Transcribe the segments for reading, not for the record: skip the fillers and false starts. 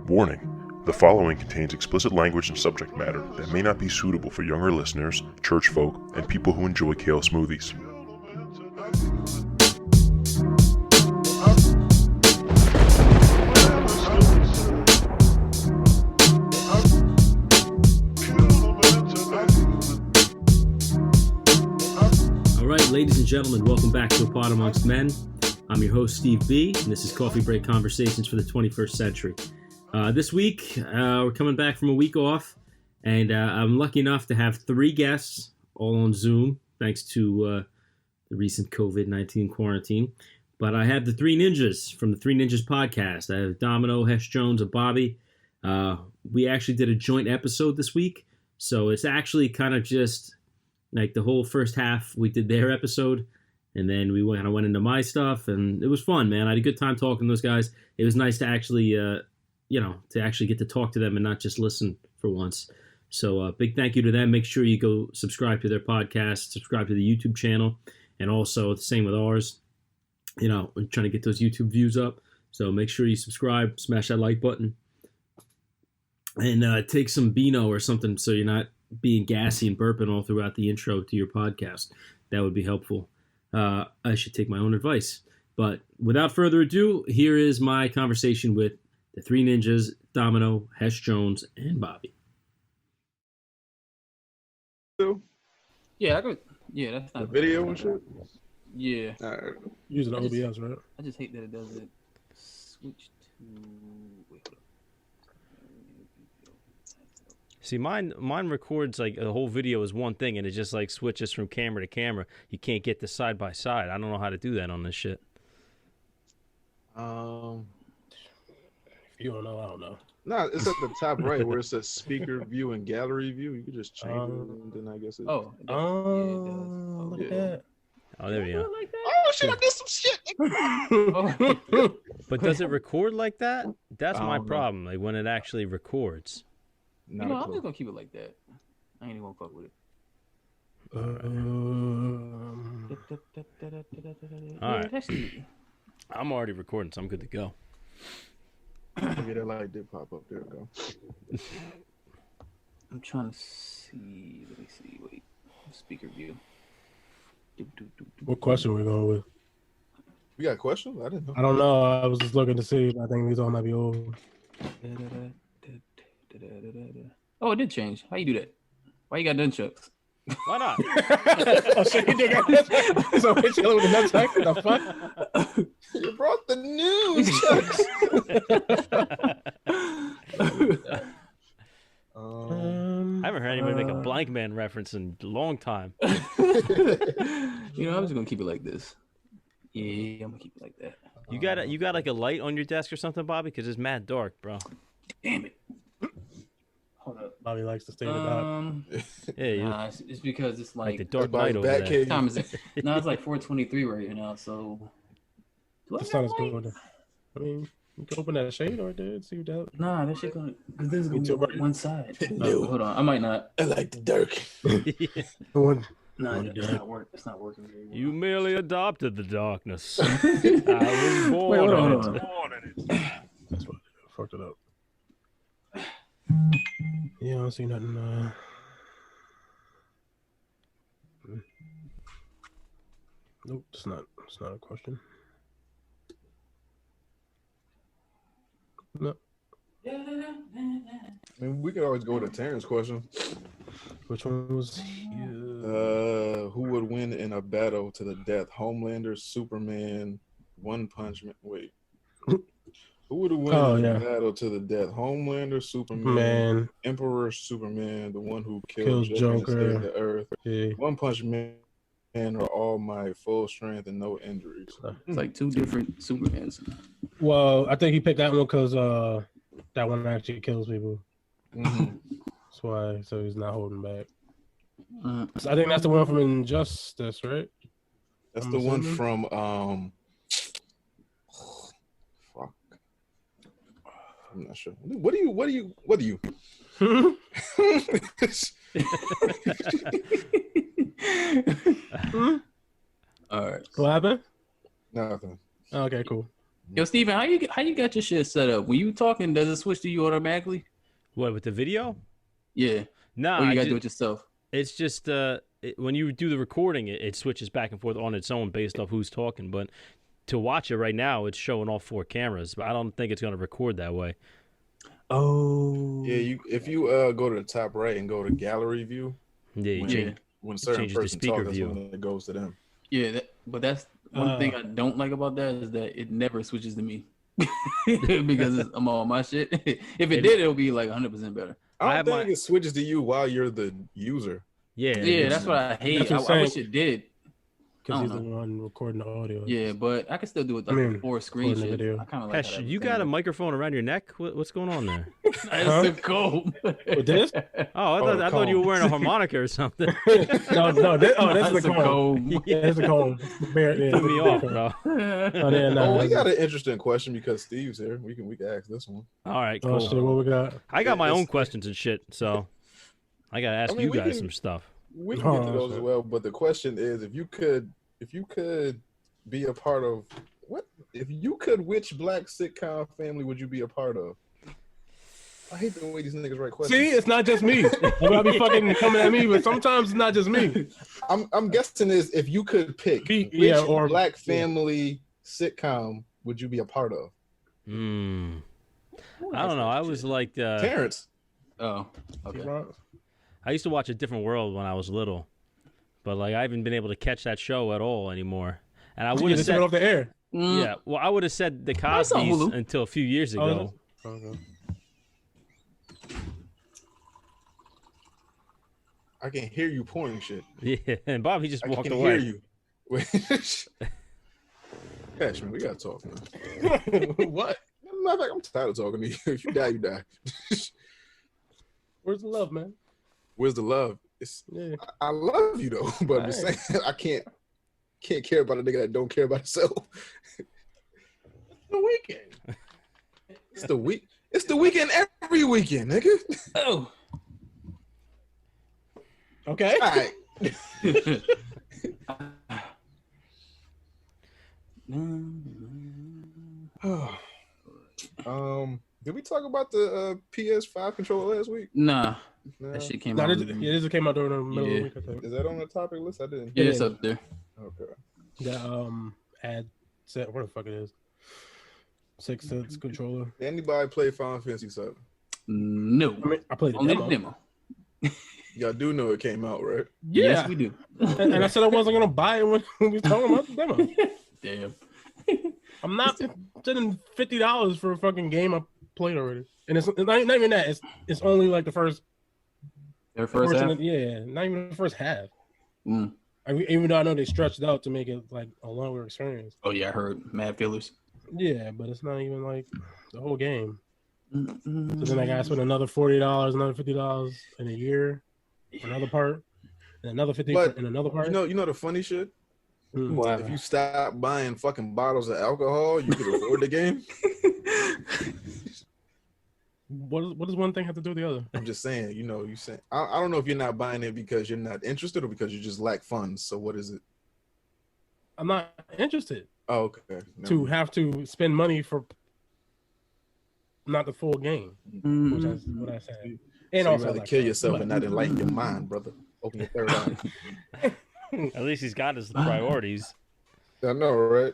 Warning: the following contains explicit language and subject matter that may not be suitable for younger listeners, church folk, and people who enjoy kale smoothies. All right, ladies and gentlemen, welcome back to APodAmongstMen. I'm your host, Steve B., and this is Coffee Break Conversations for the 21st Century. This week, we're coming back from a week off, and I'm lucky enough to have three guests, all on Zoom, thanks to the recent COVID-19 quarantine. But I have the three ninjas from the Three Ninjas podcast. I have Domino, Hesh Jones, and Bobby. We actually did a joint episode this week, so it's actually kind of just like the whole first half we did their episode, and then we went into my stuff, and it was fun, man. I had a good time talking to those guys. It was nice to actually, to actually get to talk to them and not just listen for once. So big thank you to them. Make sure you go subscribe to their podcast, subscribe to the YouTube channel, and also the same with ours. You know, we're trying to get those YouTube views up, so make sure you subscribe, smash that like button, and take some Domino or something so you're not being gassy and burping all throughout the intro to your podcast. That would be helpful. I should take my own advice. But without further ado, here is my conversation with the three ninjas, Domino, Hesh Jones, and Bobby. Yeah, I could. Yeah, that's not the video and shit. Yeah. All right. Using OBS, right? I just hate that it doesn't switch to. Wait, hold up. See, mine records like the whole video is one thing, and it just like switches from camera to camera. You can't get the side by side. I don't know how to do that on this shit. If you don't know, I don't know. Nah, it's at the top right where it says speaker view and gallery view. You can just change it, and then I guess it. Oh. It does. Look yeah. at that. Oh, there we go. Like that? Oh shit! I did some shit. Oh. But does it record like that? That's I my don't know. problem. Like when it actually records. Not You know, a I'm clue. just gonna keep it like that. I ain't even gonna fuck with it. All right. That's it. I'm already recording, so I'm good to go. Yeah, that light did pop up. There we go. I'm trying to see. Let me see. Wait. Speaker view. What question are we going with? We got questions? I didn't know. I don't know. I was just looking to see. I think these all might be old. Oh, it did change. How you do that? Why you got nunchucks? Why not? Oh shit! You did got that. So we're chilling with the nunchuck. The fuck? You brought the news, Chucks. I haven't heard anybody make a Blank Man reference in a long time. You know, I'm just gonna keep it like this. Yeah, I'm gonna keep it like that. You got like a light on your desk or something, Bobby? Because it's mad dark, bro. Damn it. Hold up. Bobby likes to stay in the dark. Yeah, you Nah, it's because it's like like the dark That's light by over his there. back cave. what time is it? No, it's like 4:23 right now. So do I The got sun is light? good. I mean, you can open that shade right there and see what that. Nah, that shit gonna because this is Me gonna too, be buddy. one side. No. Hold on, I might not. I like the dark. The one. Nah, Oh, it's not work. It's not working very well. You merely adopted the darkness. I was born Wait, hold in on, it. hold on. That's what fucked it up. Yeah, I don't see nothing. Nope, it's not. It's not a question. No. I mean, we could always go to Terrence's question. Which one was? Who would win in a battle to the death? Homelander, Superman, One Punch Man. Wait. Who would win in a battle to the death? Homelander, Superman, Man, Emperor Superman, the one who Kills kills Joker, Joker. and saved the Earth. yeah. One Punch Man or All Might, full strength and no injuries. It's like two different Supermans. Well, I think he picked that one because that one actually kills people. Mhm. That's why. So he's not holding back. So I think that's the one from Injustice, right? That's I'm the one assuming. from fuck. I'm not sure. What do you? All right. What happened? Nothing. Okay, cool. Yo, Steven, how you got your shit set up? When you talking, does it switch to you automatically? What, with the video? Yeah. No, Or you gotta do it yourself. It's just when you do the recording, it switches back and forth on its own based off who's talking. But to watch it right now, it's showing all 4 cameras. But I don't think it's going to record that way. Oh. Yeah, if you go to the top right and go to gallery view, when certain person talks, that's when it goes to them. Yeah, but that's one thing I don't like about that is that it never switches to me because I'm on my shit. If it did, it'll be like 100% better. I don't think it switches to you while you're the user. Yeah, that's what I hate. I wish it did. Because he's the one recording the audio. Yeah, but I can still do it like before screen shit. I kind of like Hesh, you got a microphone around your neck? What's going on there? That's a comb. With this? Oh, I thought you were wearing a harmonica or something. No. That's the comb. Yeah, that's the comb. Threw me off, bro. We got an interesting question because Steve's here. We can ask this one. All right, cool. Oh, shit, what we got? I got my own questions and shit, so I gotta ask you guys some stuff. We can get to those as well, but the question is, if you could be a part of which black sitcom family would you be a part of? I hate the way these niggas write questions. See, it's not just me. I'll be fucking coming at me, but sometimes it's not just me. I'm guessing is if you could pick which black family sitcom would you be a part of? I don't know. I was like Terrence. Oh, okay. I used to watch A Different World when I was little, but like I haven't been able to catch that show at all anymore. And I would have said off the air. Yeah, well, I would have said the Cosby's until a few years ago. Okay. I can hear you pouring shit. Yeah, and Bob, he just walked away. I can hear you. Hesh, man, we gotta talk, man. What? Matter of fact, I'm tired of talking to you. If you die, you die. Where's the love, man? Where's the love? I love you though, but I'm just saying I can't care about a nigga that don't care about himself. It's the weekend. It's the weekend every weekend, nigga. Oh. Okay. All right. Did we talk about the PS5 controller last week? Nah. That shit came out. This came out during the middle of the week, I think. Is that on the topic list? I didn't. Yeah, it's up there. Okay. The ad set, where the fuck it is? 6 cents controller. Anybody play Final Fantasy 7? No. I mean, I played the demo. Y'all do know it came out, right? Yeah. Yes, we do. and I said I wasn't gonna buy it when we were talking about the demo. Damn. I'm not spending $50 for a fucking game I played already, and it's not even that. It's only like the first. Their first half? Not even the first half. Even though I know they stretched out to make it like a longer experience. Oh yeah, I heard mad fillers. Yeah, but it's not even like the whole game. So then I gotta spend another $40, another $50 in a year for another part, and another $50 in another part. You know the funny shit? Wow. If you stop buying fucking bottles of alcohol, you could afford the game. What does one thing have to do with the other? I'm just saying, you saying I don't know if you're not buying it because you're not interested or because you just lack funds. So what is it? I'm not interested. Oh, okay. To have to spend money for not the full game, which is what I said. And so also, you rather kill yourself and not enlighten your mind, brother. Open your third eye. At least he's got his priorities. I know, right?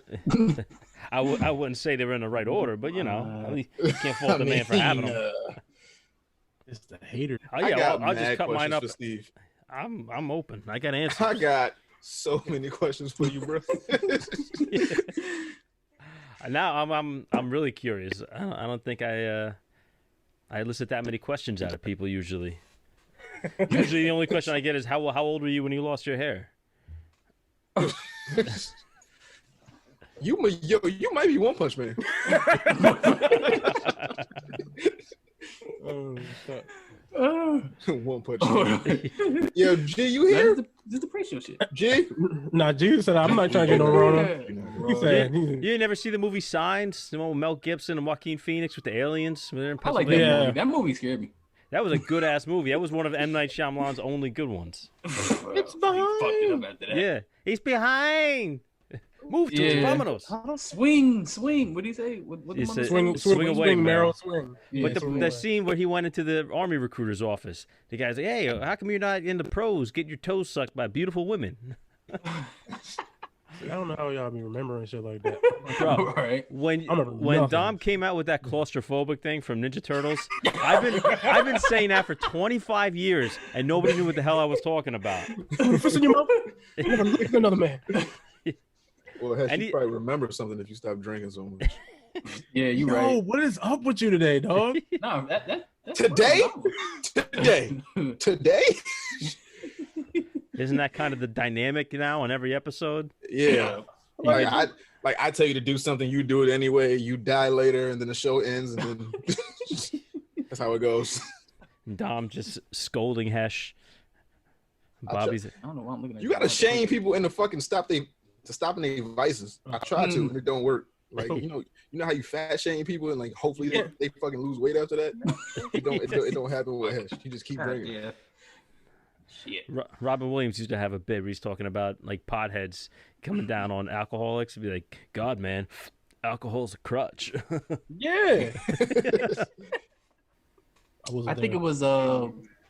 I wouldn't say they're in the right order, but at least you can't fault the man for having them. It's the hater. Oh yeah, I'll just cut mine up. Steve. I'm open. I got answers. I got so many questions for you, bro. Now I'm really curious. I don't think I elicit that many questions out of people usually. Usually the only question I get is how old were you when you lost your hair? You might be One Punch Man. One Punch Man. Yo, G, you here? This is the pre-show shit. G? Nah, G said I'm not trying to get no Rona. He said, you never see the movie Signs? The one with Mel Gibson and Joaquin Phoenix with the aliens? I like that movie. That movie scared me. That was a good ass movie. That was one of M. Night Shyamalan's only good ones. It's behind. Fucked it up after that. Yeah, he's behind. Move to it, vámonos. Swing. What do you say? What He the said, Swing away, Meryl, Meryl. swing. But Yeah, swing the away. scene where he went into the army recruiter's office, the guy's like, "Hey, how come you're not in the pros? Get your toes sucked by beautiful women." I don't know how y'all be remembering shit like that. Bro, Right. when nothing. Dom came out with that claustrophobic thing from Ninja Turtles, I've been saying that for 25 years, and nobody knew what the hell I was talking about. Fist in your mouth. You never look at another man. Well, Hesh, And you he- probably remember something if you stop drinking so much. Yeah, you Yo, right. what is up with you today, dog? No, that's Today? Today. Today? Isn't that kind of the dynamic now on every episode? Yeah. Yeah. I tell you to do something, you do it anyway. You die later, and then the show ends, and then that's how it goes. Dom just scolding Hesh. Bobby's I don't know why I'm looking at You gotta shame people into fucking stopping their vices. I try to, and it don't work. Like you know how you fat shame people, and like hopefully they fucking lose weight after that. It don't happen with Hesh. You just keep drinking. Yeah. Shit. Robin Williams used to have a bit where he's talking about like potheads coming down on alcoholics and be like, "God, man, alcohol's a crutch." Yeah. I think it was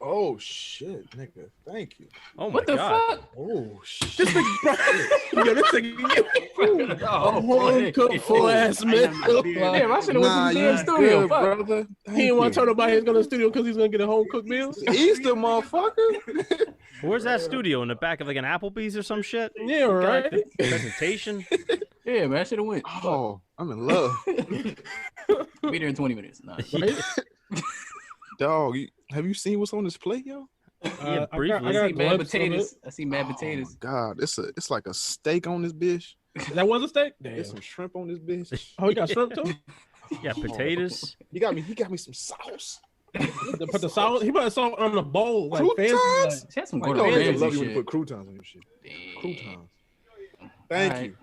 Oh shit, nigga! Thank you. Oh my what the God. fuck? Oh shit. This nigga, yo, this nigga, Oh, home cooked full ass man. Damn, I should have went to the damn you studio. good, Fuck. brother. He didn't want to tell nobody he's going to the studio because he's going to get a home cooked meal. Easter, motherfucker. Where's that studio? In the back of like an Applebee's or some shit? Yeah, Got, right. like, the presentation. Yeah, man, I should have went. Oh, I'm in love, Be there in 20 minutes. Nah. dog. Have you seen what's on this plate, yo? Yeah, briefly. I see mad glimpse of it. potatoes. I see mad Oh potatoes. my God, it's like a steak on this bitch. That was a steak? Damn. There's some shrimp on this bitch. Oh, you got shrimp too? Yeah, potatoes. He got me some sauce. Put the salt. He put salt on the bowl. Like Croutons? fancy. She had some You Gordon know they Ramsay love you when you shit. put croutons on your shit. Damn. Croutons. Thank Alright. you.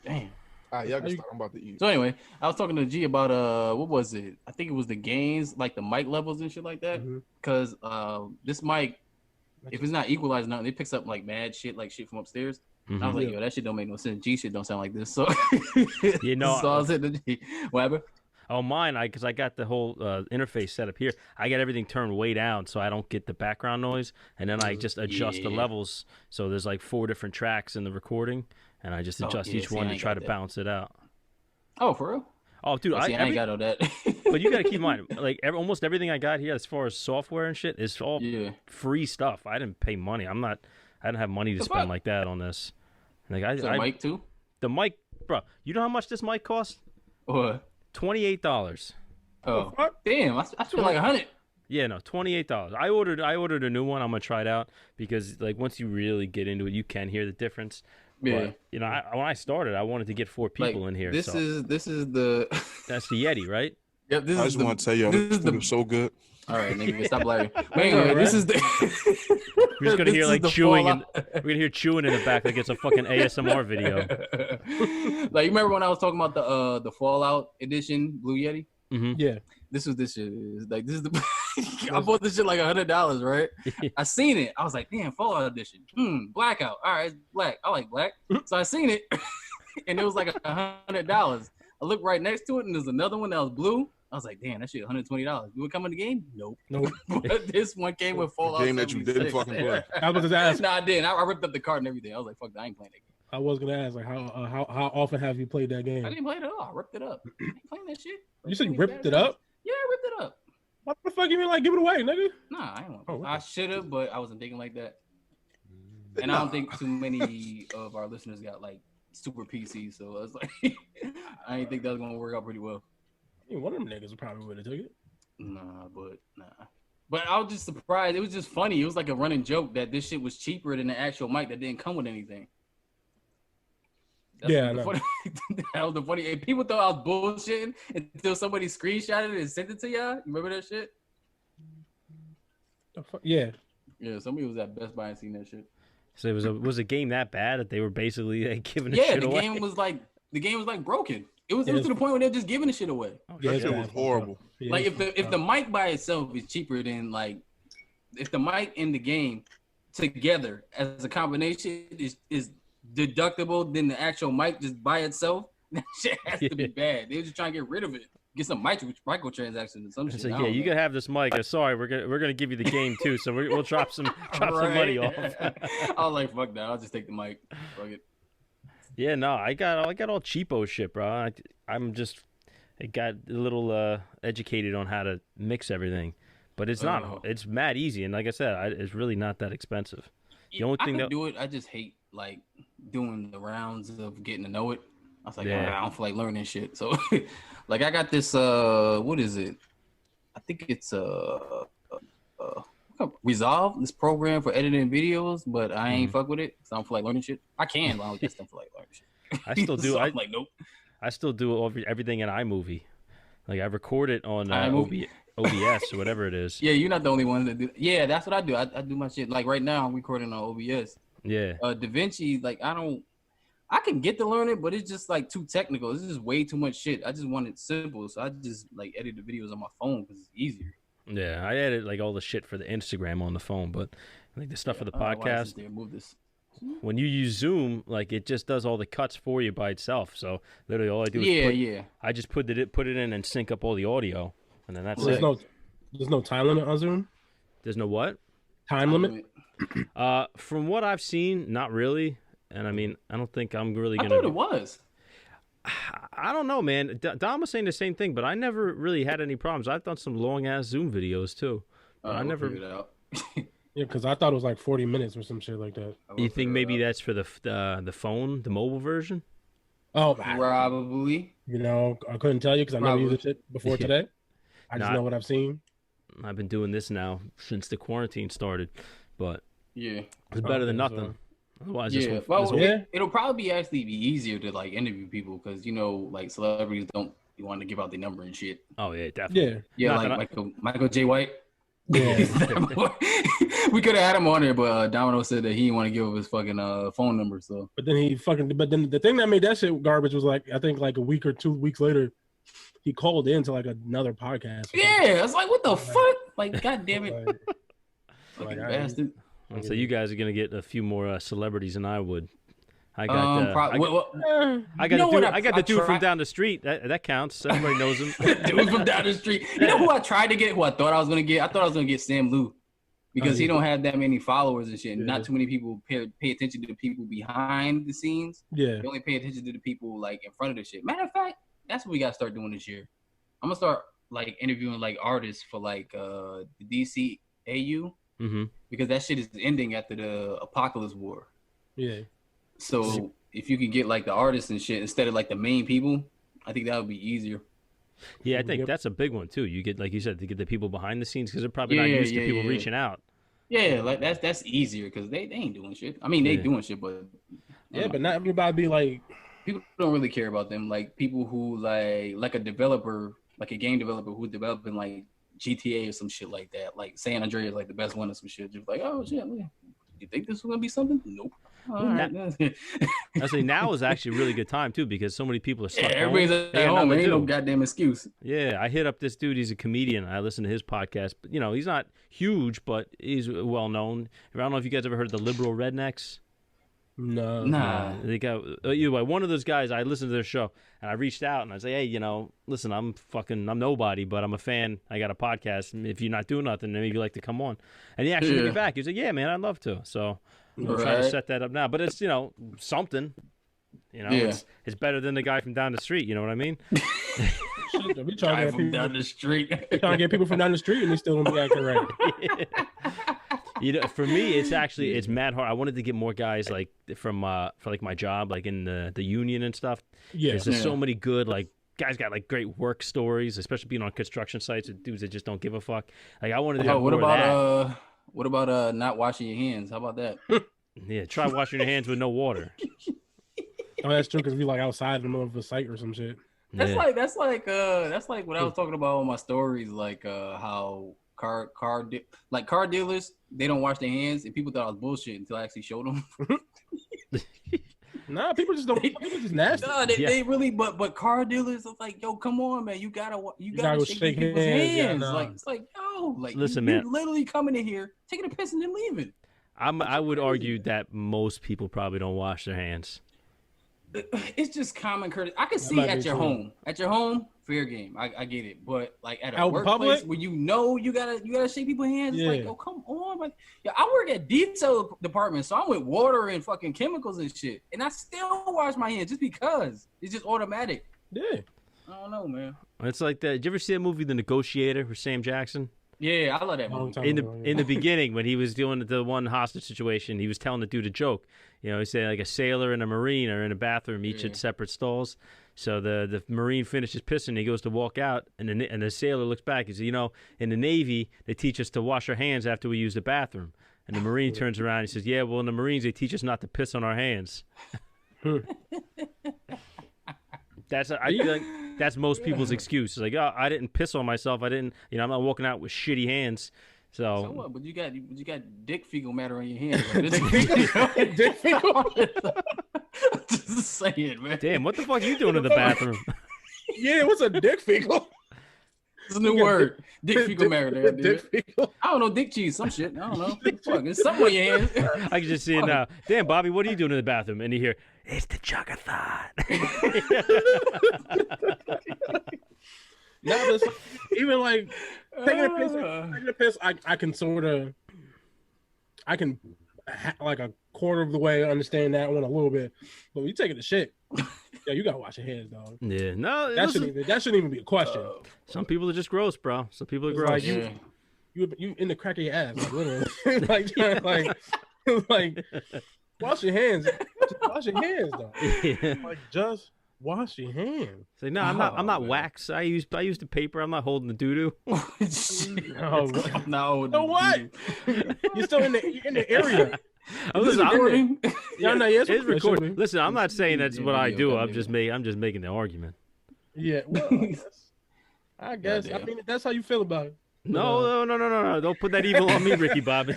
Damn. All right, y'all can start. I'm about to eat. So anyway, I was talking to G about what was it? I think it was the gains, like the mic levels and shit like that. Mhm. Cause this mic, if it's not equalized nothing, it picks up like mad shit, like shit from upstairs. And I was Mhm. like, yo, that shit don't make no sense. G shit don't sound like this. So You know, so I was at the G. What happened? Oh, mine, because I got the whole interface set up here. I got everything turned way down so I don't get the background noise. And then I just adjust the Yeah. levels. So there's like 4 different tracks in the recording. And I just adjust yeah, each see, one I to ain't try got to that. balance it out. Oh, for real? Oh, dude, See, I ain't got all that. but you got to keep in mind, like almost everything I got here as far as software and shit is all Yeah. free stuff. I didn't pay money. I didn't have money to The spend fuck? like that on this. Like So mic too? the mic, bro. You know how much this mic cost? What? $28. Oh, fuck? damn! I feel like 100. Yeah, no, $28. I ordered a new one. I'm gonna try it out because like once you really get into it, you can hear the difference. Yeah. But, you know, when I started, I wanted to get 4 people in here. This so is the. that's the Yeti, right? Yep. This I is just the. want to tell y'all, this this is food the- is so good. All right, nigga, stop lying. But anyway, this is the. We're just gonna hear This is like the chewing, fallout. and we're gonna hear chewing in the back like it's a fucking ASMR video. Like you remember when I was talking about the Fallout edition Blue Yeti? Hmm. Yeah. This was this shit. It's like this is the. I bought this shit like $100, right? I seen it. I was like, damn, Fallout edition. Blackout. All right, it's black. I like black. So I seen it, and it was like $100. I looked right next to it, and there's another one that was blue. I was like, damn, that shit $120. You would come in the game? Nope. But this one came with Fallout. game that you didn't 76. fucking play. I was just asking. Nah, I didn't. I ripped up the card and everything. I was like, fuck that. I ain't playing that game. I was gonna ask like how often have you played that game? I didn't play it at all. I ripped it up. I ain't playing that shit. You said you ripped it up? Yeah, I ripped it up. What the fuck you mean like give it away, nigga? Nah, I ain't want Oh, to. what I should have, but I wasn't thinking like that. And I don't think too many of our listeners got like super PC, so I was like, I didn't think that was gonna work out pretty well. I mean, one of them niggas probably would have took it. Nah. But I was just surprised. It was just funny. It was like a running joke that this shit was cheaper than the actual mic that didn't come with anything. Yeah, I the know. funny, that was the funny. And people thought I was bullshitting until somebody screenshotted it and sent it to y'all. You remember that shit? The fuck? Yeah. Yeah, somebody was at Best Buy and seen that shit. So it was a game that bad that they were basically like, giving the Yeah, shit the away. game was like broken. It was Yeah, to the point where they're just giving the shit away. Yeah, That it's shit was bad. horrible. Yeah, Like it's if the mic by itself is cheaper than like if the mic and the game together as a combination is deductible than the actual mic just by itself. That shit has to be bad. They were just trying to get rid of it. Get some microtransactions or some shit. It's like, yeah, you can have this mic. Sorry, we're gonna give you the game too, so we'll drop some money off. I was like, fuck that. I'll just take the mic. Fuck it. Yeah, no, I got all cheapo shit, bro. I got a little educated on how to mix everything, but it's not. It's mad easy, and like I said, it's really not that expensive. The only thing I can do it. I just hate like doing the rounds of getting to know it. I was like, I don't feel like learning shit. So, like, I got this. What is it? I think it's Resolve, this program for editing videos, but I ain't fuck with it because I don't feel like learning shit. I can, but I just don't feel like learning shit. I still do. So I'm like, nope. I still do everything in iMovie. Like I record it on OBS or whatever it is. Yeah, you're not the only one that do. Yeah, that's what I do. I do my shit. Like right now, I'm recording on OBS. Yeah. DaVinci, like I can get to learn it, but it's just like too technical. It's just way too much shit. I just want it simple, so I just like edit the videos on my phone because it's easier. Yeah, I edit like all the shit for the Instagram on the phone, but like the stuff for the podcast. Move this. When you use Zoom, like it just does all the cuts for you by itself. So literally, all I do is I just put it in and sync up all the audio, and then that's it. There's no time limit on Zoom. There's no what? Time limit. From what I've seen, not really. And I mean, I don't think I'm really gonna. I thought it was. I don't know, man. Dom was saying the same thing, but I never really had any problems. I've done some long ass Zoom videos too. But I never. Figure it out. Yeah, because I thought it was like 40 minutes or some shit like that. You think maybe that's for the phone, the mobile version? Oh, probably. You know, I couldn't tell you because I never used it before today. I just know what I've seen. I've been doing this now since the quarantine started, but yeah, it's better than nothing. Otherwise, it'll probably actually be easier to like interview people because you know, like celebrities don't want to give out their number and shit. Oh yeah, definitely. Yeah, like Michael J. White. Yeah, we could have had him on there, but Domino said that he didn't want to give up his fucking phone number. So, but then the thing that made that shit garbage was like I think like a week or 2 weeks later, he called in to like another podcast. Yeah, it's like what the fuck? Like, god damn it, fucking bastard. So you guys are gonna get a few more celebrities than I would. I got the dude from down the street. That counts. Everybody knows him. Dude from down the street. You know who I tried to get? Who I thought I was gonna get? I thought I was gonna get Sam Liu because he don't have that many followers and shit. Yeah. Not too many people pay attention to the people behind the scenes. Yeah, they only pay attention to the people like in front of the shit. Matter of fact, that's what we gotta start doing this year. I'm gonna start like interviewing like artists for like the DCAU because that shit is ending after the Apocalypse War. Yeah. So if you could get like the artists and shit instead of like the main people, I think that would be easier. Yeah, I think that's a big one too. You get, like you said, to get the people behind the scenes because they're probably not used to people reaching out. Yeah, like that's easier because they ain't doing shit. I mean, they doing shit, but but not everybody be like. People don't really care about them. Like people who like a developer, like a game developer who's developing like GTA or some shit like that. Like San Andreas is like the best one or some shit. Just like, oh shit, you think this is gonna be something? Nope. I say now is actually a really good time too because so many people are stuck. Everybody's at home. Ain't no goddamn excuse. Yeah, I hit up this dude. He's a comedian. I listen to his podcast. But, you know, he's not huge, but he's well known. I don't know if you guys ever heard of the Liberal Rednecks. No. Nah. They got one of those guys. I listened to their show and I reached out and I say, hey, you know, listen, I'm nobody, but I'm a fan. I got a podcast. If you're not doing nothing, then maybe you'd like to come on. And he actually hit me back. He said, yeah, man, I'd love to. So. We're trying to set that up now, but it's something. It's better than the guy from down the street. You know what I mean? We trying to get down the street. Trying to get people from down the street, and they still don't be acting right. You know, for me, it's mad hard. I wanted to get more guys like from for like my job, like in the union and stuff. Yeah, there's so many good like guys got like great work stories, especially being on construction sites with dudes that just don't give a fuck. Like I wanted to. Have more of that. What about not washing your hands? How about that? Yeah, try washing your hands with no water. Oh, that's true because we like outside in the middle of a site or some shit. That's like what I was talking about on my stories, like how car dealers, they don't wash their hands, and people thought I was bullshit until I actually showed them. Nah, people just don't. People just nasty. No, they really. But car dealers are like, yo, come on, man, you gotta shake people's hands. Yeah, no. Like it's like, yo, like listen, you're man, literally coming in here, taking a piss and then leaving. I would argue that most people probably don't wash their hands. It's just common courtesy. I can see at your home. At your home, fair game. I get it. But like at a workplace where you gotta shake people's hands, it's like, oh come on, like I work at detail department, so I'm with water and fucking chemicals and shit, and I still wash my hands just because it's just automatic. Yeah. I don't know, man. It's like that. Did you ever see that movie, The Negotiator, with Sam Jackson? Yeah, I love that movie. In the beginning, when he was doing the one hostage situation, he was telling the dude a joke. You know, he said like a sailor and a marine are in a bathroom, each in separate stalls. So the marine finishes pissing, he goes to walk out, and the sailor looks back. He says, you know, in the Navy, they teach us to wash our hands after we use the bathroom. And the marine turns around and he says, yeah, well, in the Marines, they teach us not to piss on our hands. I feel like that's most people's excuse. It's like, oh, I didn't piss on myself. I'm not walking out with shitty hands. So what? But you got dick fecal matter on your hands. Like, dick fecal. Just saying, man. Damn, what the fuck are you doing in the bathroom? Yeah, what's a dick fecal? It's a new word. Dick fecal matter. Dick fecal. I don't know, dick cheese, some shit. I don't know. Fuck, it's something on your hands. I can just see it now. Damn, Bobby, what are you doing in the bathroom? And you hear, it's the Jugathon. Now, even like taking a piss, I can sort of, like a quarter of the way understand that one a little bit, but when you taking the shit, yeah, you gotta wash your hands, dog. Yeah, no, that shouldn't even be a question. Some people are just gross, bro. Some people are gross. Like you in the crack of your ass, like literally, like wash your hands. Just wash your hands, dog. Yeah. Like just wash your hands. Say no, I'm not wax. I use the paper. I'm not holding the doo doo. No, what? You're still in the area. Listen, it's recording. Listen, I'm not saying that's what I do. I'm just making the argument. Yeah, well, I guess. I mean, that's how you feel about it. No. Don't put that evil on me, Ricky Bobby.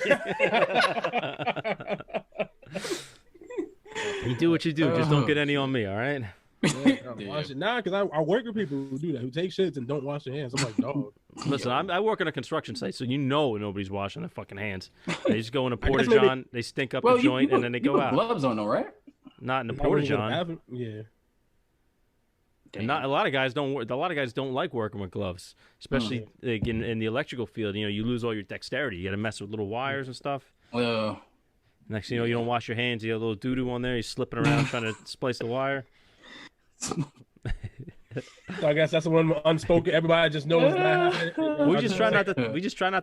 You do what you do. Just don't get any on me, all right? Wash it. Nah, because I work with people who do that, who take shits and don't wash their hands. I'm like, dog. Listen, I work on a construction site, so nobody's washing their fucking hands. They just go in a porta-john, they stink up the joint, and then they go out. Gloves on, though, right? Not in the porta-john. Yeah. And a lot of guys don't. A lot of guys don't like working with gloves, especially like in the electrical field. You know, you lose all your dexterity. You got to mess with little wires and stuff. Next thing you know, you don't wash your hands. You have a little doo-doo on there. You're slipping around trying to splice the wire. So I guess that's the one unspoken. Everybody just knows that. We just try not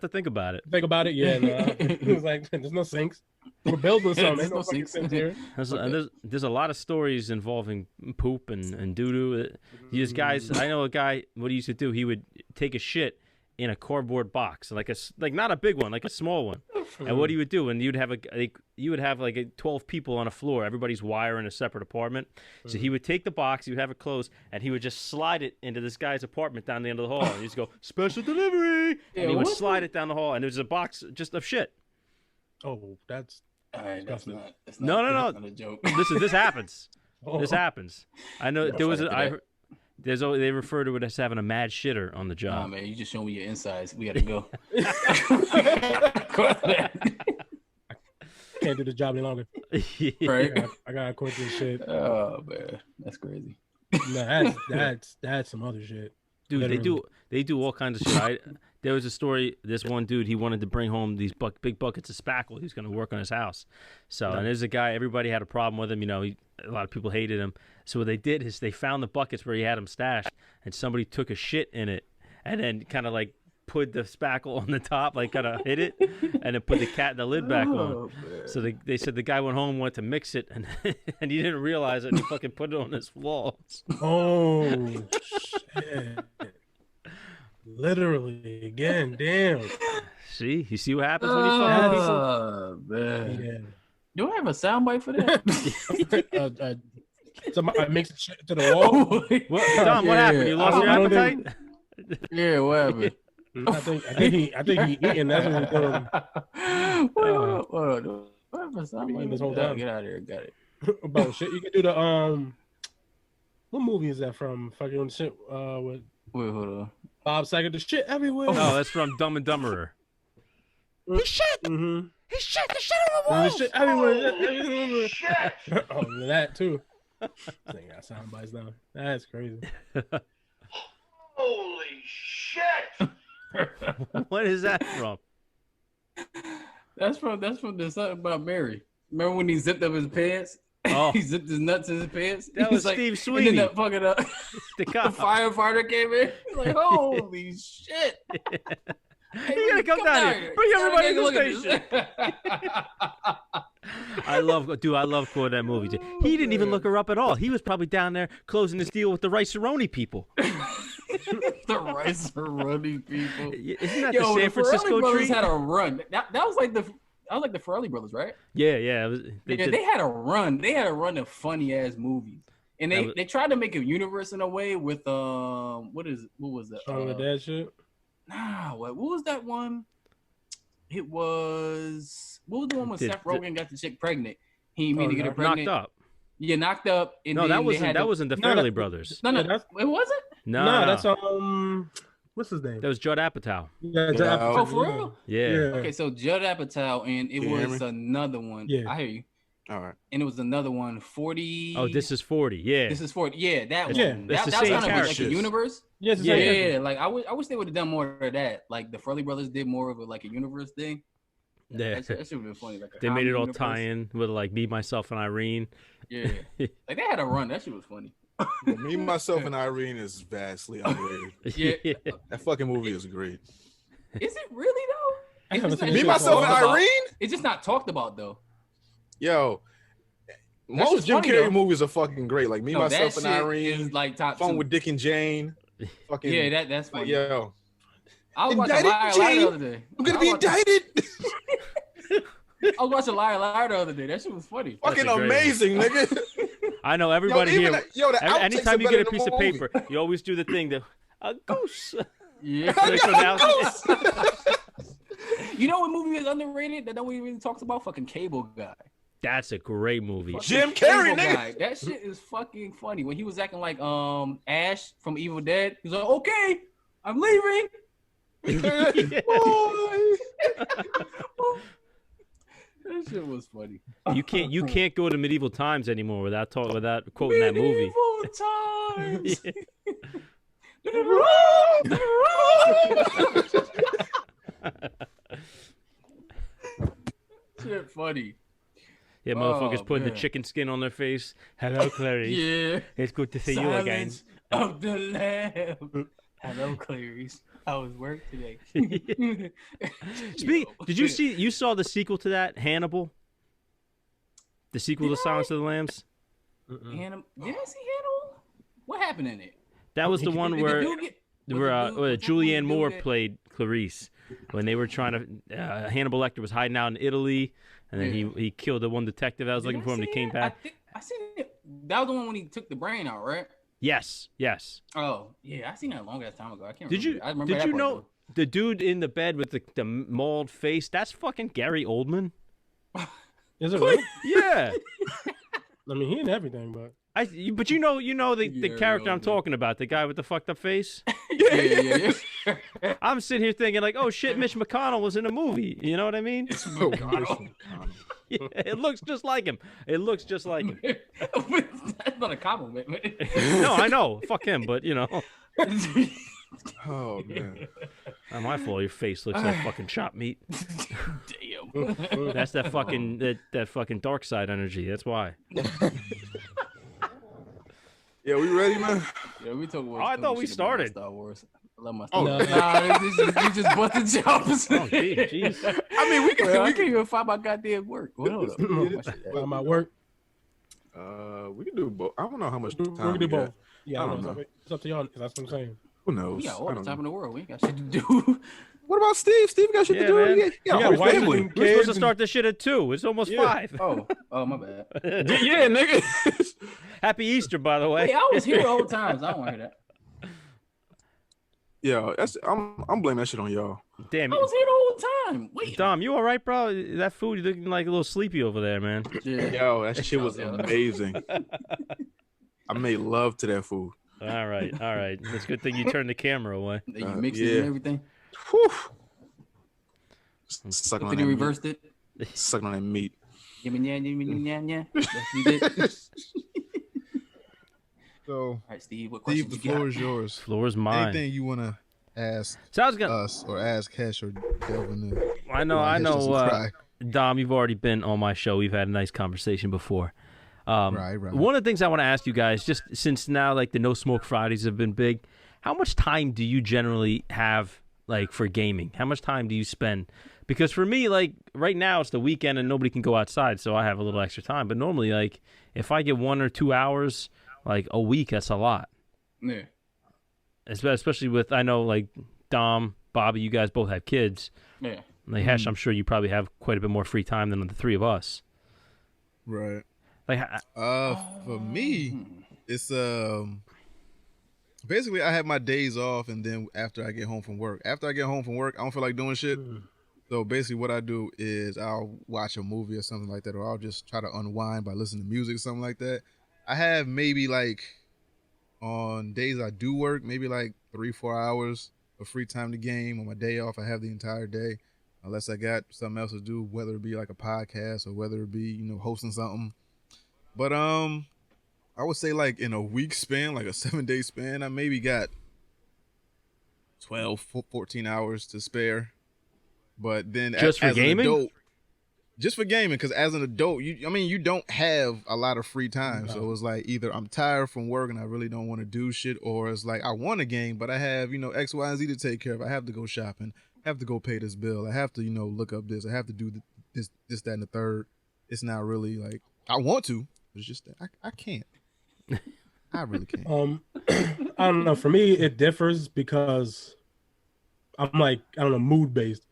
to think about it. Think about it, yeah. No. It's like there's no sinks. We're building something. There's no sinks here. There's a lot of stories involving poop and doo doo. These guys, I know a guy. What he used to do, he would take a shit in a cardboard box, like not a big one, like a small one. And what he would do, and you would have like 12 people on a floor. Everybody's wire in a separate apartment. So he would take the box, he would have it closed, and he would just slide it into this guy's apartment down the end of the hall. And he'd just go, special delivery, and he would slide it down the hall, and there's a box just of shit. Oh, that's that's not no. a joke. Listen, this happens. This happens. I know there was they refer to it as having a mad shitter on the job. Nah, man, you just showing me your insides. We gotta go. Can't do the job any longer. Right? I gotta quit this shit. Oh man, that's crazy. No, that's some other shit. Dude, they do all kinds of shit. There was a story. This one dude, he wanted to bring home these big buckets of spackle. He was going to work on his house. So, and there's a guy. Everybody had a problem with him. You know, a lot of people hated him. So what they did is they found the buckets where he had them stashed, and somebody took a shit in it, and then kind of like put the spackle on the top, like kind of hit it, and then put the lid back on. Man. So they said the guy went home, went to mix it, and and he didn't realize it, and he fucking put it on his walls. Oh shit! Literally again, damn. See, you see what happens when you fuck people? Oh man! Yeah. Do I have a soundbite for that? Somebody mixed shit to the wall. Tom, what happened? You lost your appetite? Yeah, what happened? I think he eating. That's what he's doing. What happened? Soundbite this whole time. Get out of here. Got it. About shit. You can do the What movie is that from? Fucking shit. With wait, hold on. Bob Saget. The shit everywhere. Oh, that's from Dumb and Dumberer. He shit. Mm-hmm. He shit the shit on the wall. The shit everywhere. Shit. Oh, that too. They got sound bites now. That's crazy. Holy shit! What is that from? That's from the something about Mary. Remember when he zipped up his pants? Oh. He zipped his nuts in his pants. That was Steve And Sweeney. then that fucking The the cop. firefighter came in. He's like, holy shit! Hey, You gotta come down here. Bring everybody to the station. I love quoting that movie. Dude. He didn't even look her up at all. He was probably down there closing his deal with the Rice-A-Roni people. The Rice-A-Roni people. Isn't that Yo, the San the Francisco Farrelly brothers treat? had a run. That was like the Farrelly brothers, right? Yeah. It was, They had a run. They had a run of funny ass movies, and they tried to make a universe in a way with what was that? Shaun of the Dead shit. Nah, what was that one? What was the one when Seth Rogen got the chick pregnant? He immediately get her pregnant. Knocked Up. Yeah, Knocked Up. And No, then that wasn't the Farrelly brothers. No, Yeah, it wasn't. No, that's what's his name? that was Judd Apatow. Yeah, Yeah. Oh, for real? Yeah. Okay, so Judd Apatow, and it Can you hear was me? another one. Yeah. I hear you. All right. And it was another one. 40. Oh, This Is 40. Yeah. This is 40. Yeah, that Yeah. one. It's That the was same kind of like a characters. universe. Yes, it's Yeah, like- yeah. Like I wish they would have done more of that. Like the Farrelly brothers did more of like a universe thing. Yeah. That should have been funny. Like a They made it all comedy tie universe. in with like Me, Myself, and Irene. Yeah, like they had a run. That shit was funny. Well, Me, Myself, and Irene is vastly underrated. Yeah. That fucking movie is great. Is it really though? I It's haven't just seen not Me, it. Myself, and talked about. Irene? It's just not talked about though. Yo, That most shit's Jim funny, Carrey though. movies are fucking great. Like Me, No, Myself, that and shit Irene. is like top Fun two. with Dick and Jane. Fucking Yeah, that's funny. Yo, I was watching Indicted, Liar Liar Jane. the other day. I'm gonna I be was watching- indicted. I was watching Liar Liar the other day. That shit was funny. Fucking a great amazing, nigga. I know everybody even here. the outtakes Anytime are you better get a than piece the of movie. paper, you always do the thing that a goose. Yeah. Like, so now- You know what movie is underrated that nobody really talks about? Fucking Cable Guy. That's a great movie. Jim Cable Carrey, nigga. Guy. That shit is fucking funny. When he was acting like Ash from Evil Dead, he was like, "Okay, I'm leaving." That shit was funny. You can't go to medieval times anymore without quoting that movie. Medieval times. Shit funny. Yeah, motherfuckers Oh, putting the man. chicken skin on their face. Hello, Clarice. Yeah. It's good to see you again. Silence of the Lamb. Hello, Clarice. How was work today? You saw the sequel to that, Hannibal? The sequel to Silence of the Lambs? Did I see Hannibal? What happened in it? That was the one Did where the dude get- where was that Julianne dude Moore that- played Clarice when they were trying to. Hannibal Lecter was hiding out in Italy, and then Yeah. he killed the one detective that was looking Did for I him. He see came it? back. I seen it. That was the one when he took the brain out, right? Yes. Oh, yeah. I seen that a long ass time ago. I can't Did remember. you I remember did that you part, know though. the dude in the bed with the mauled face? That's fucking Gary Oldman. Is it really? Yeah. I mean, he in everything, but But you know the Gary character I'm Oldman. talking about, the guy with the fucked up face. Yeah. I'm sitting here thinking like, oh shit, Mitch McConnell was in a movie. You know what I mean? Oh, Yeah, it looks just like him. It looks just like him. That's not a compliment, man. No, I know. Fuck him, but you know, Oh man. not my fault. Your face looks like fucking chopped meat. Damn. That's that fucking that fucking dark side energy. That's why. Yeah, we ready, man? Yeah, we talk about. Oh, I thought we shit about started. Star Wars. I love my Oh, Star Wars. no. Nah, you just busted chops. Oh, jeez. I mean, we can. Well, I we can't even find my goddamn work. Well, hold up. My shit. I'm at work. We can do both. I don't know how much We time can do we got. both. Yeah, I I don't know. know. It's up to y'all. That's what I'm saying. Who knows? We got all I the don't time know. in the world. We ain't got shit to do. What about Steve? Steve got shit Yeah, to do. man. He got Yeah, a whole wife family. and We're supposed to kids start this shit at 2. It's almost Yeah. 5. Oh, my bad. Yeah, nigga. Happy Easter, by the way. Hey, I was here the whole time. So I don't want to hear that. Yeah, I'm blaming that shit on y'all. Damn I it. was here the whole time. Wait. Dom, you all right, bro? That food, you looking like a little sleepy over there, man. Yeah. Yo, that shit was Yeah. amazing. I made love to that food. All right. It's a good thing you turned the camera away. You mix it Yeah. and everything. Whew. Sucking on Then that he meat. reversed it. Sucking on that meat. Give me yeah. That's what he did. So, All right, Steve, what question Steve, the you floor got? is yours. Floor is mine. Anything you want to ask So I was gonna. us or ask Hesh or delve into? I know. Hesh doesn't cry. Dom, you've already been on my show. We've had a nice conversation before. Right. One of the things I want to ask you guys, just since now like the No Smoke Fridays have been big, how much time do you generally have like for gaming? How much time do you spend? Because for me, like right now it's the weekend and nobody can go outside, so I have a little extra time. But normally, like if I get 1 or 2 hours like a week, that's a lot. Yeah. Especially with, I know like Dom, Bobby, you guys both have kids. Yeah. Like Hesh, I'm sure you probably have quite a bit more free time than the three of us. Right. Like, For me, it's basically I have my days off, and then after I get home from work. After I get home from work, I don't feel like doing shit. So basically, what I do is I'll watch a movie or something like that, or I'll just try to unwind by listening to music or something like that. I have maybe like on days I do work, maybe like 3-4 hours of free time to game. On my day off, I have the entire day, unless I got something else to do, whether it be like a podcast or whether it be hosting something. But I would say like in a week span, like a 7-day span, I maybe got 12, 14 hours to spare. But then Just for gaming? an adult, just for gaming, because as an adult, you don't have a lot of free time. No. So it's like either I'm tired from work and I really don't want to do shit, or it's like I want a game, but I have, X, Y, and Z to take care of. I have to go shopping. I have to go pay this bill. I have to, look up this. I have to do this, that, and the third. It's not really like I want to. It's just that I can't. I really can't. I don't know. For me, it differs because I'm like, I don't know, mood based.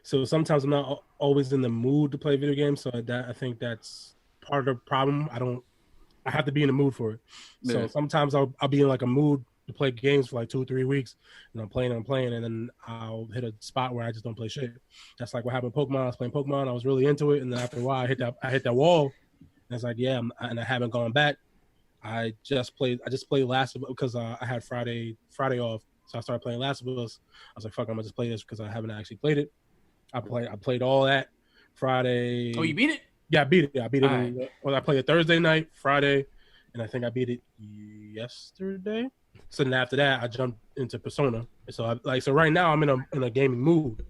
So sometimes I'm not always in the mood to play video games. So I think that's part of the problem. I have to be in the mood for it. So sometimes I'll be in like a mood to play games for like 2 or 3 weeks, and I'm playing, and then I'll hit a spot where I just don't play shit. That's like what happened with Pokemon. I was playing Pokemon. I was really into it, and then after a while, I hit that wall. And it's like, yeah, and I haven't gone back. I just played Last of Us because I had Friday off, so I started playing Last of Us. I was like, fuck, I'm gonna just play this because I haven't actually played it. I played all that Friday. Oh, you beat it? Yeah, I beat it. I Right. I played it Thursday night, Friday, and I think I beat it yesterday. So then after that, I jumped into Persona. So right now I'm in a gaming mood.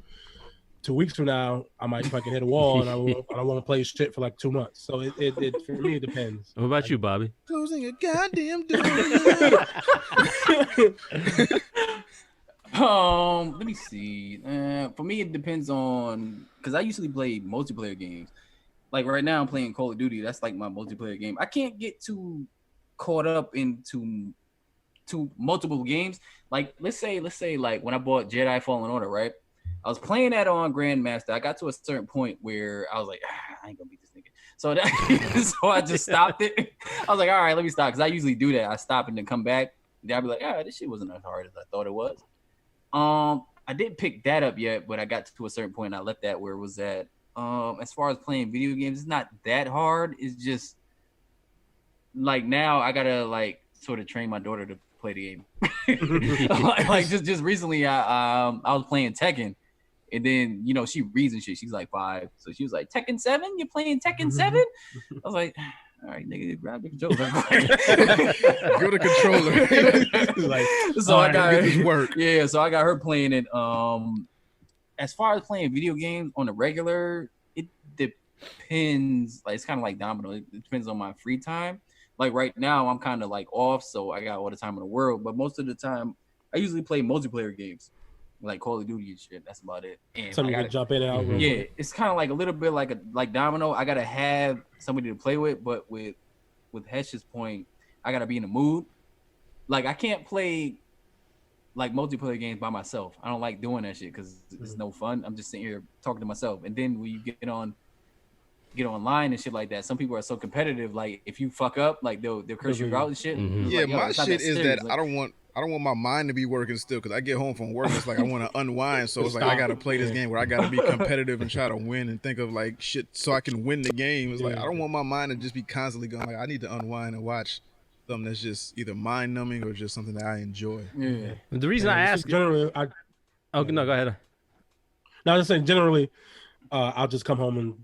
2 weeks from now, I might fucking hit a wall and I won't play shit for like 2 months. So it for me it depends. what about you, Bobby? Closing a goddamn door. Let me see. For me, it depends on because I usually play multiplayer games. Like right now, I'm playing Call of Duty. That's like my multiplayer game. I can't get too caught up into multiple games. Like let's say like when I bought Jedi Fallen Order, right? I was playing that on Grandmaster. I got to a certain point where I was like, I ain't gonna beat this nigga. So so I just stopped it. I was like, all right, let me stop because I usually do that. I stop and then come back. Then I'll be like, this shit wasn't as hard as I thought it was. I didn't pick that up yet, but I got to a certain point and I left that where it was at. As far as playing video games, it's not that hard. It's just like now I gotta like sort of train my daughter to play the game. like just recently, I was playing Tekken, and then she reads and shit. She's like 5, so she was like, Tekken 7? You're playing Tekken 7? I was like, all right, nigga, grab the controller. Go to controller. Like, so I got get this work. Yeah, so I got her playing it. As far as playing video games on the regular, it depends. Like it's kind of like Domino. It depends on my free time. Like right now, I'm kind of like off, so I got all the time in the world. But most of the time, I usually play multiplayer games, like Call of Duty and shit. That's about it. And something you can jump in and out. real yeah, quick. it's kind of like a little bit like Domino. I gotta have somebody to play with, but with Hesh's point, I gotta be in the mood. Like I can't play like multiplayer games by myself. I don't like doing that shit because it's no fun. I'm just sitting here talking to myself. And then when you get online and shit like that, some people are so competitive. Like if you fuck up, like they'll curse you out and shit. It's Yeah, like, my it's not shit is serious. that Like, I don't want my mind to be working still because I get home from work. It's like I want to unwind, so it's like I gotta play this game where I gotta be competitive and try to win and think of like shit so I can win the game. It's like I don't want my mind to just be constantly going. Like I need to unwind and watch something that's just either mind numbing or just something that I enjoy. yeah. The reason I ask. generally, Oh no, go ahead. Now, I'm just saying, generally, I'll just come home and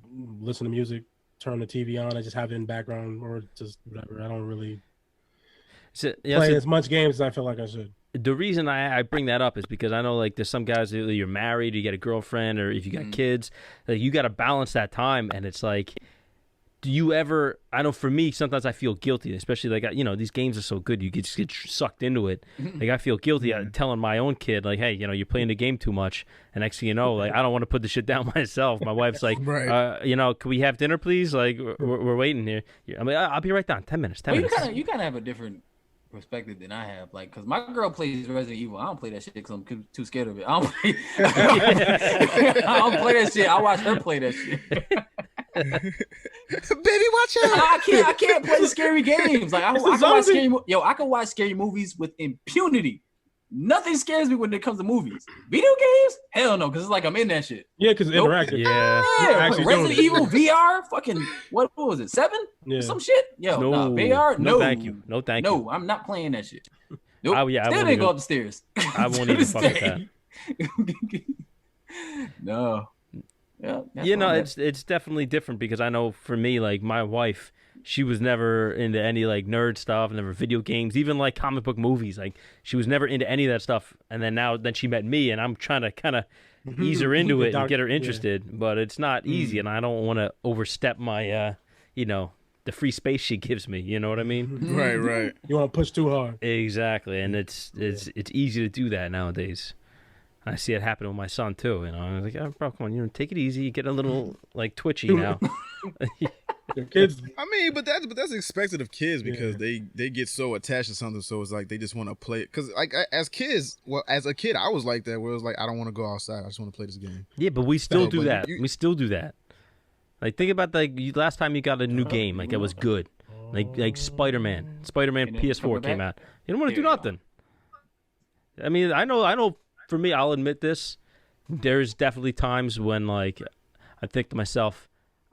listen to music, turn the TV on, I just have it in background or just whatever. I don't really play as much games as I feel like I should. The reason I bring that up is because I know like there's some guys that you're married, you get a girlfriend, or if you got kids, like you got to balance that time, and it's like, do you ever? I know for me, sometimes I feel guilty, especially like these games are so good, you just get sucked into it. Like I feel guilty telling my own kid like, hey, you're playing the game too much, and next thing you know, like I don't want to put the shit down myself. My wife's like, right. Can we have dinner, please? Like we're waiting here. I'm like, I'll be right down. 10 minutes. 10 minutes. You kind of have a different perspective than I have, like, because my girl plays Resident Evil. I don't play that shit because I'm too scared of it. I don't play, I don't play that shit. I watch her play that shit. Baby, watch out! I can't play scary games. Like I can watch scary movies with impunity. Nothing scares me when it comes to movies. Video games? Hell no, because it's like I'm in that shit. Yeah, because it's interactive. Yeah. Resident Evil VR, fucking what was it? 7? Yeah. Some shit? Yo, no, VR? No, thank you. No, thank you. No, I'm not playing that shit. Nope. I Still didn't go up the stairs. I won't even fuck with that. No. Yeah, it's definitely different because I know for me, like my wife, she was never into any like nerd stuff, never video games, even like comic book movies. Like she was never into any of that stuff. And then she met me, and I'm trying to kind of ease her into it and get her interested. But it's not easy, and I don't want to overstep my, the free space she gives me. You know what I mean? Right. You want to push too hard. Exactly, and it's easy to do that nowadays. I see it happen with my son too. I was like, oh, bro, come on, take it easy. Get a little like twitchy now. Your kids. I mean, but that's expected of kids because they get so attached to something. So it's like they just want to play it. Because like as a kid, I was like that. Where it was like, I don't want to go outside. I just want to play this game. Yeah, but we still do that. We still do that. Like think about last time you got a new game, like it was good. Like Spider-Man PS4 came out. You don't want to do nothing. I mean, I know. For me, I'll admit this. There's definitely times when, like, I think to myself,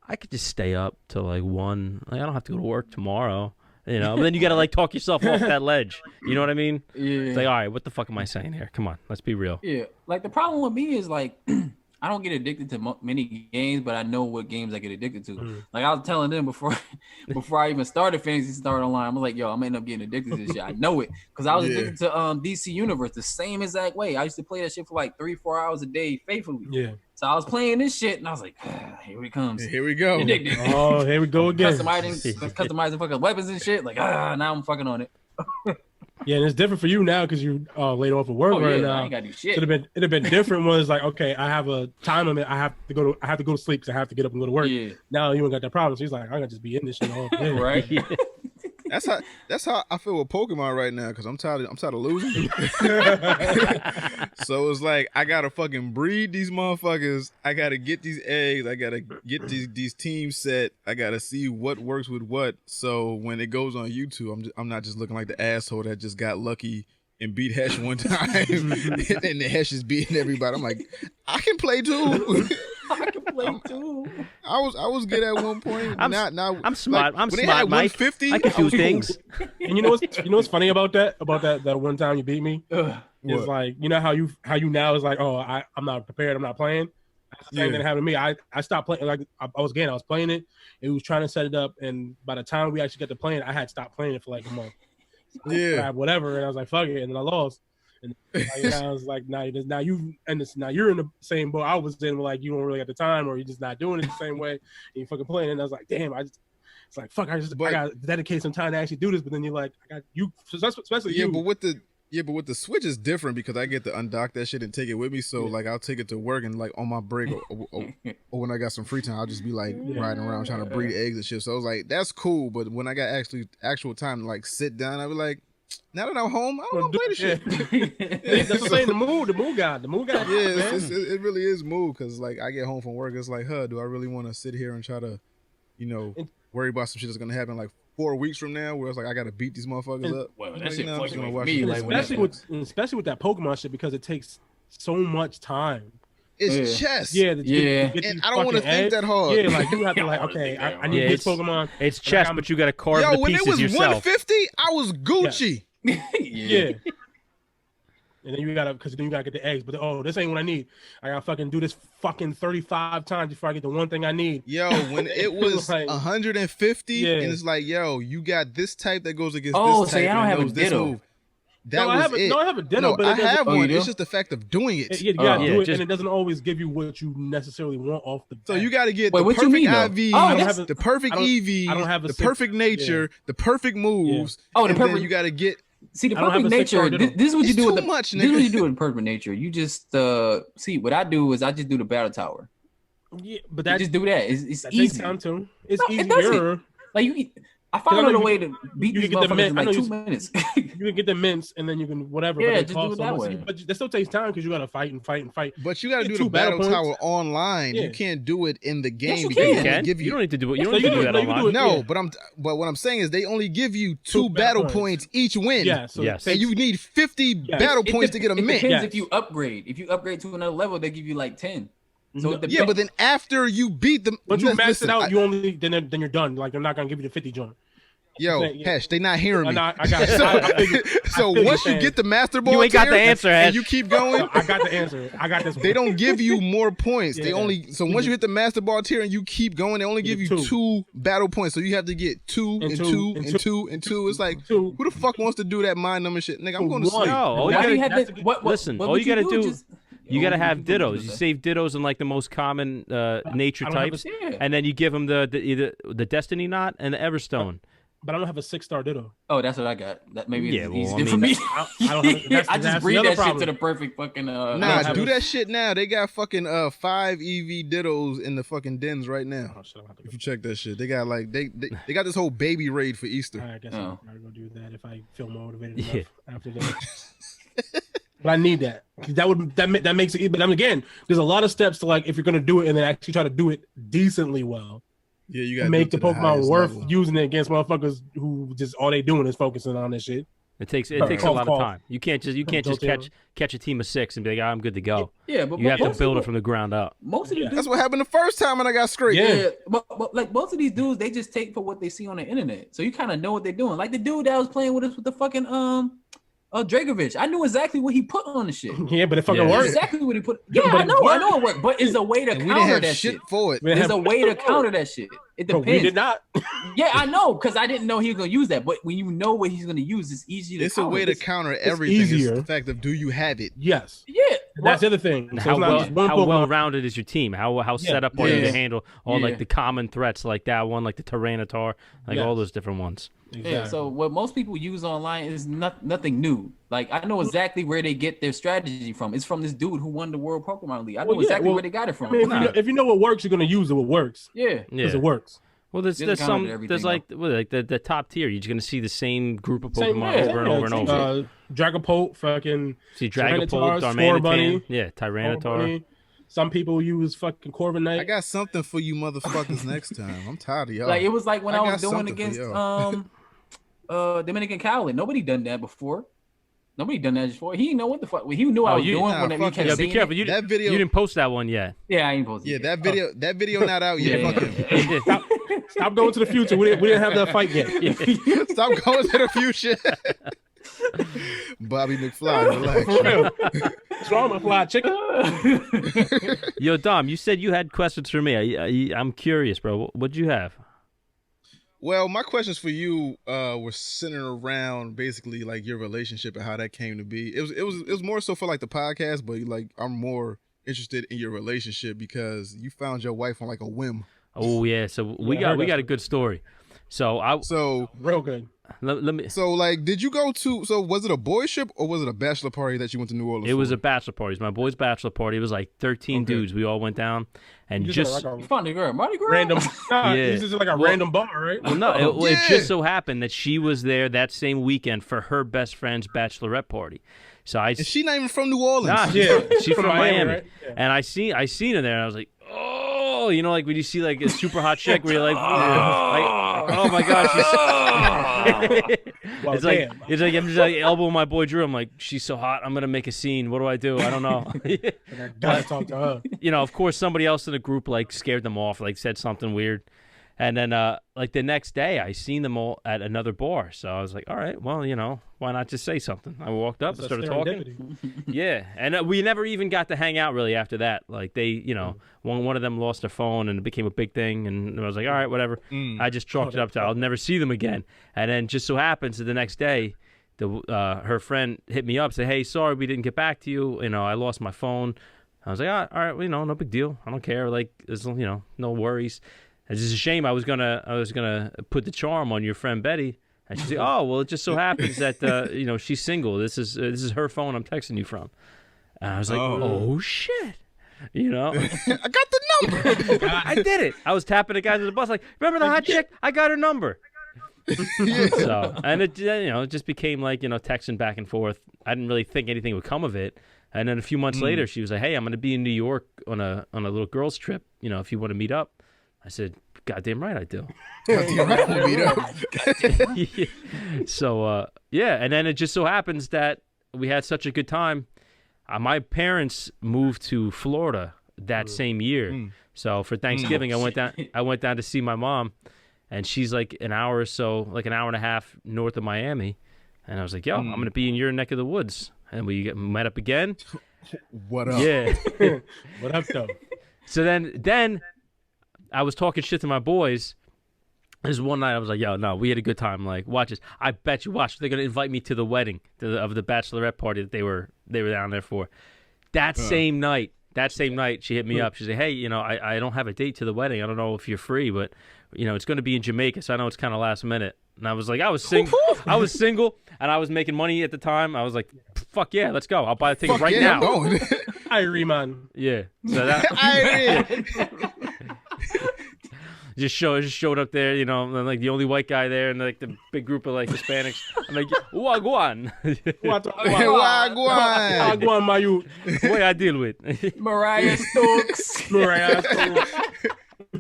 I could just stay up till like 1. Like, I don't have to go to work tomorrow, But then you gotta like talk yourself off that ledge. You know what I mean? Yeah. It's like, all right, what the fuck am I saying here? Come on, let's be real. Yeah. Like the problem with me is like, I don't get addicted to many games, but I know what games I get addicted to. Like I was telling them before I even started Fantasy Star Online, I was like, yo, I'm end up getting addicted to this shit. I know it because I was addicted to DC Universe the same exact way. I used to play that shit for like 3-4 hours a day faithfully. Yeah. So I was playing this shit and I was like, here it comes. Here we go. Addicted. Oh, here we go again. Customizing fucking weapons and shit. Like, now I'm fucking on it. Yeah, and it's different for you now because you're laid off of work right now. I ain't gotta do shit. It'd have been different when it's like, okay, I have a time limit. I have to go to sleep because I have to get up and go to work. Yeah. Now you ain't got that problem. So he's like, I'm gonna just be in this shit all day. Right. That's how I feel with Pokemon right now because I'm tired of losing. So it's like I gotta fucking breed these motherfuckers. I gotta get these eggs. I gotta get these teams set. I gotta see what works with what. So when it goes on YouTube, I'm not just looking like the asshole that just got lucky and beat Hesh one time, and the Hesh is beating everybody. I'm like, I can play too. I can play too. I was good at one point. I'm smart. Like, I'm when smart, Mike. 150, I can do things. And you know what's funny about that one time you beat me? It's like how you now is like, oh, I'm not prepared. I'm not playing. That's the same thing happened to me. I stopped playing. Like I was playing it. It was trying to set it up, and by the time we actually got to playing, I had stopped playing it for like a month. Whatever, and I was like, fuck it, and then I lost. And I was like, now you're in the same boat I was in. Like you don't really have the time, or you're just not doing it the same way. And you fucking playing it. And I was like, damn, it's like fuck. I got to dedicate some time to actually do this. But then you're like, I got you, especially you. But with the Switch is different because I get to undock that shit and take it with me. So like I'll take it to work and like on my break or when I got some free time, I'll just be like riding around trying to breed eggs and shit. So I was like, that's cool. But when I got actual time to like sit down, I'd be like, now that I'm home, I don't want to play this shit. That's what I'm saying. The mood guy. Yeah, it really is mood because like I get home from work, it's like, do I really want to sit here and try to, worry about some shit that's gonna happen like 4 weeks from now, where it's like I gotta beat these motherfuckers up. Well, that shit fucking with me. Like, especially with that Pokemon shit because it takes so much time. It's chess. Yeah. And I don't want to think that hard. Yeah, like you have to like, okay, I need this Pokemon. It's chess, but you got to carve the pieces yourself. When it was 150, I was Gucci. Yeah. And then you gotta get the eggs. But this ain't what I need. I gotta fucking do this fucking 35 times before I get the one thing I need. Yo, when it was Like, 150, yeah. and it's like, yo, you got this type that goes against Oh, this so type. y'all don't and have a knows this ditto. move. That no, was I have it. I have a ditto, No, but I it doesn't. have Oh, one. you It's do? just the fact of doing it. You gotta yeah, do it, just- and it doesn't always give you what you necessarily want off the bat. So you got to get Wait, the what you perfect mean, though? IV, Oh, I don't have a- the perfect I don't- EV, I don't have a the six- perfect nature, the perfect moves. Oh, the and then perfect- you got to get. See, the I don't have perfect a six-star nature. ditto. This is what you It's do with too the. much, This is what nigga. you do with perfect nature. You just see what I do is I just do the battle tower. Yeah, but You that just do that. It's that takes easy. time too. It's No, it doesn't. easier. Like you, I I found know out a you- way to beat you these can get the motherfuckers in I know like you- 2 minutes. You can get the mints, and then you can whatever. Yeah, but they just do cost it so that much. way. But that still takes time because you gotta fight and fight and fight. But you got to Get do two the battle battle tower points. online. Yeah. You can't do it in the game. you because can. they You only can. give You don't need to do it. You No, don't need you to do do- that no, you can online. do it. No, Yeah. but what I'm saying is they only give you two Two battle battle points each win. Yeah, so Yes. it And takes, you need 50 Yes. battle It points to get a it mint. depends Yes. if you upgrade. If you upgrade to another level, they give you like 10. So No, it depends. Yeah, but then after you beat them, once you max listen, it out, I- you only then you're done. Like they're not gonna give you the 50 joint. yo, Yeah. Hesh, they not hearing me. I got it. So, I figured- so I figured once you that. get the master ball, You ain't got the tier answer, and Hesh. you keep going. I got the answer. I got this. They don't give you more points. They Yeah. only once you hit the master ball tier and you keep going, they only give you Two. two battle points. So you have to get two and two and two and two. It's like Two. who the fuck wants to do that mind numbing shit, nigga? I'm going to One. sleep. No, all Why you do you gotta, have that's to, what, listen, what all would you gotta do- just- you gotta Oh, have you dittos. You do that. save dittos in like the most common nature I don't have types, Yeah. and then you give them the either the Destiny Knot and the Everstone. But I don't have a 6-star ditto. Oh, that's what I got. That maybe Yeah, it's well, easy I mean, for me. I don't have. That's, I that's just the breed other that problem. shit to the perfect fucking. Nah, have do a- that shit now. They got fucking 5 EV dittos in the fucking dens right now. Oh, shit, I'm gonna have to If go. you check that shit, they got like they got this whole baby raid for Easter. I guess Oh. I'm gonna go do that if I feel motivated Yeah. enough after that. But I need that. 'Cause that makes it. But then again, there's a lot of steps to like if you're gonna do it and then actually try to do it decently well. Yeah, you got Make the Pokemon worth using it against motherfuckers who just all they doing is focusing on this shit. It takes a Cough, lot of cough. time. You can't just Don't catch a team of 6 and be like, I'm good to go. Yeah, but You have to most build it people- from the ground up. Most of the Yeah. dudes, That's what happened the first time when I got straight. Yeah. but like most of these dudes, they just take for what they see on the internet. So you kind of know what they're doing. Like the dude that was playing with us with the fucking Dragovich. I knew exactly what he put on the shit. Yeah, but it fucking Yeah. works. Exactly what he put. Yeah, Yeah, but I it know worked. it worked. But it's a way to And we didn't counter have that shit shit. for it. We didn't There's have- a way to counter that shit. It But we depends. did not. Yeah, I know, because I didn't know he was gonna use that. But when you know what he's gonna use, it's easy to. It's a counter. way to It's- counter everything. It's easier. the fact of do you have it? Yes, Yeah, that's the other thing. And So how it's not just one how Pokemon. well rounded is your team? How set up are you Yeah. to handle all Yeah. like the common threats like that one, like the Tyranitar, like all Yes. those different ones. Exactly. Yeah, so what most people use online is nothing new. Like I know exactly where they get their strategy from. It's from this dude who won the World Pokemon League. I know Well, yeah, exactly well, where they got it from. I mean, if you know what works, you're gonna use it. What works Yeah, Yeah. because it works. Well, there's Didn't count some everything, there's like the top tier. You're just gonna see the same group of Same- Pokemon yeah, over and yeah, over and same over. shit. Dragapult, fucking See Dragapult, Tyranitar, Darmanitan, Scorbunny, yeah, Tyranitar. Corbunny. Some people use fucking Corviknight. I got something for you motherfuckers next time. I'm tired of y'all. like it was like when I I, got was doing something for against y'all. Dominican Cowley. Nobody done that before. Nobody done that before. He didn't know what the fuck. He knew I was you- doing Nah, when he fuck kept it. Yeah, be seeing careful. it. You That video- you didn't post that one yet. Yeah, I ain't supposed to. Yeah, yet. that video not out yet. Yeah, Fuck him. yeah. Stop going to the future. We didn't have that fight yet. Stop going to the future. Bobby McFly, relax. For real. What's wrong with fly chicken? Yo, Dom, you said you had questions for me. I'm curious, bro. What'd you have? Well, my questions for you were centered around basically like your relationship and how that came to be. It was more so for like the podcast, but like I'm more interested in your relationship because you found your wife on like a whim. Oh yeah, so we Yeah, I heard got that. a good story. So So Real good. let me. so like did you go to was it a boy trip or was it a bachelor party that you went to New Orleans? It was for? a bachelor party. It was my boy's bachelor party. It was like 13 Okay. dudes. We all went down and You just. like You a found the girl, Mardi Gras. random. Nah, Yeah. This is like a Well- random bar, right? Well, no, it Yeah. just so happened that she was there that same weekend for her best friend's bachelorette party. So I. And she not even from New Orleans. Nah, Yeah. she's from Miami. right? Yeah. And I seen her there, and I was like, oh, you know, like when you see like a super hot chick, where you're like, oh my gosh, Well, it's like damn. I'm just like elbowing my boy Drew. I'm like, she's so hot, I'm gonna make a scene. What do? I don't know. I gotta talk to her. You know, of course, somebody else in the group like scared them off, like said something weird. And then, like the next day, I seen them all at another bar. So I was like, all right, well, why not just say something? I walked up and started talking. Yeah, and we never even got to hang out really after that. Like they, one of them lost their phone and it became a big thing. And I was like, all right, whatever. I just chalked it up to I'll never see them again. And then just so happens that the next day, her friend hit me up, said, hey, sorry we didn't get back to you. I lost my phone. I was like, all right, well, no big deal. I don't care. Like, there's, no worries. It's just a shame. I was gonna put the charm on your friend Betty, and she said, "Oh, well, it just so happens that she's single. This is her phone. I'm texting you from." And I was like, "Oh shit." I got the number. I did it. I was tapping the guys at the bus, like, remember the hot chick? I got her number. So, and it just became like texting back and forth. I didn't really think anything would come of it. And then a few months later, she was like, "Hey, I'm going to be in New York on a little girls trip. If you want to meet up." I said, "Goddamn right I do." Goddamn right we'll meet up. So, and then it just so happens that we had such a good time. My parents moved to Florida that same year. So for Thanksgiving, I went down to see my mom, and she's like an hour or so, like an hour and a half north of Miami. And I was like, yo, I'm going to be in your neck of the woods. And we met up again. What up? Yeah. What up, though? So then I was talking shit to my boys. This one night I was like, yo, no, we had a good time. Like, watch this. I bet you watch. They're going to invite me to the wedding of the bachelorette party that they were down there for. That same night, she hit me up. She said, hey, I don't have a date to the wedding. I don't know if you're free, but, it's going to be in Jamaica, so I know it's kind of last minute. And I was like, I was single, and I was making money at the time. I was like, fuck yeah, let's go. I'll buy the tickets right now. Irie, man. Yeah. So that, just showed up there, I'm like the only white guy there, and like the big group of like Hispanics. I'm like, wagwan. Wagwan, my youth. What I deal with? Mariah Stokes.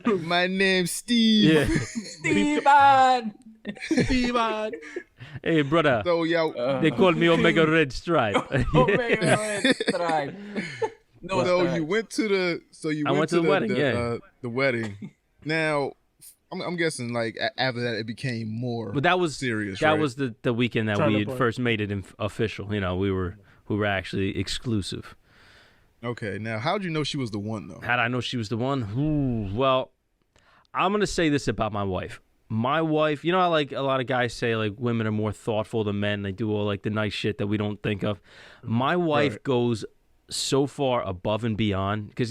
My name's Steve. Yeah. Steven. Hey, brother. So, yo, they call me Omega Red Stripe. Omega Red Stripe. So you went to the wedding. The wedding. Now, I'm guessing like after that it became more. But that was serious. That right? was the weekend that we had first made it official. We were actually exclusive. Okay. Now, how'd you know she was the one though? How'd I know she was the one? Ooh, well, I'm gonna say this about my wife. My wife, how like a lot of guys say like women are more thoughtful than men. They do all like the nice shit that we don't think of. My wife goes so far above and beyond because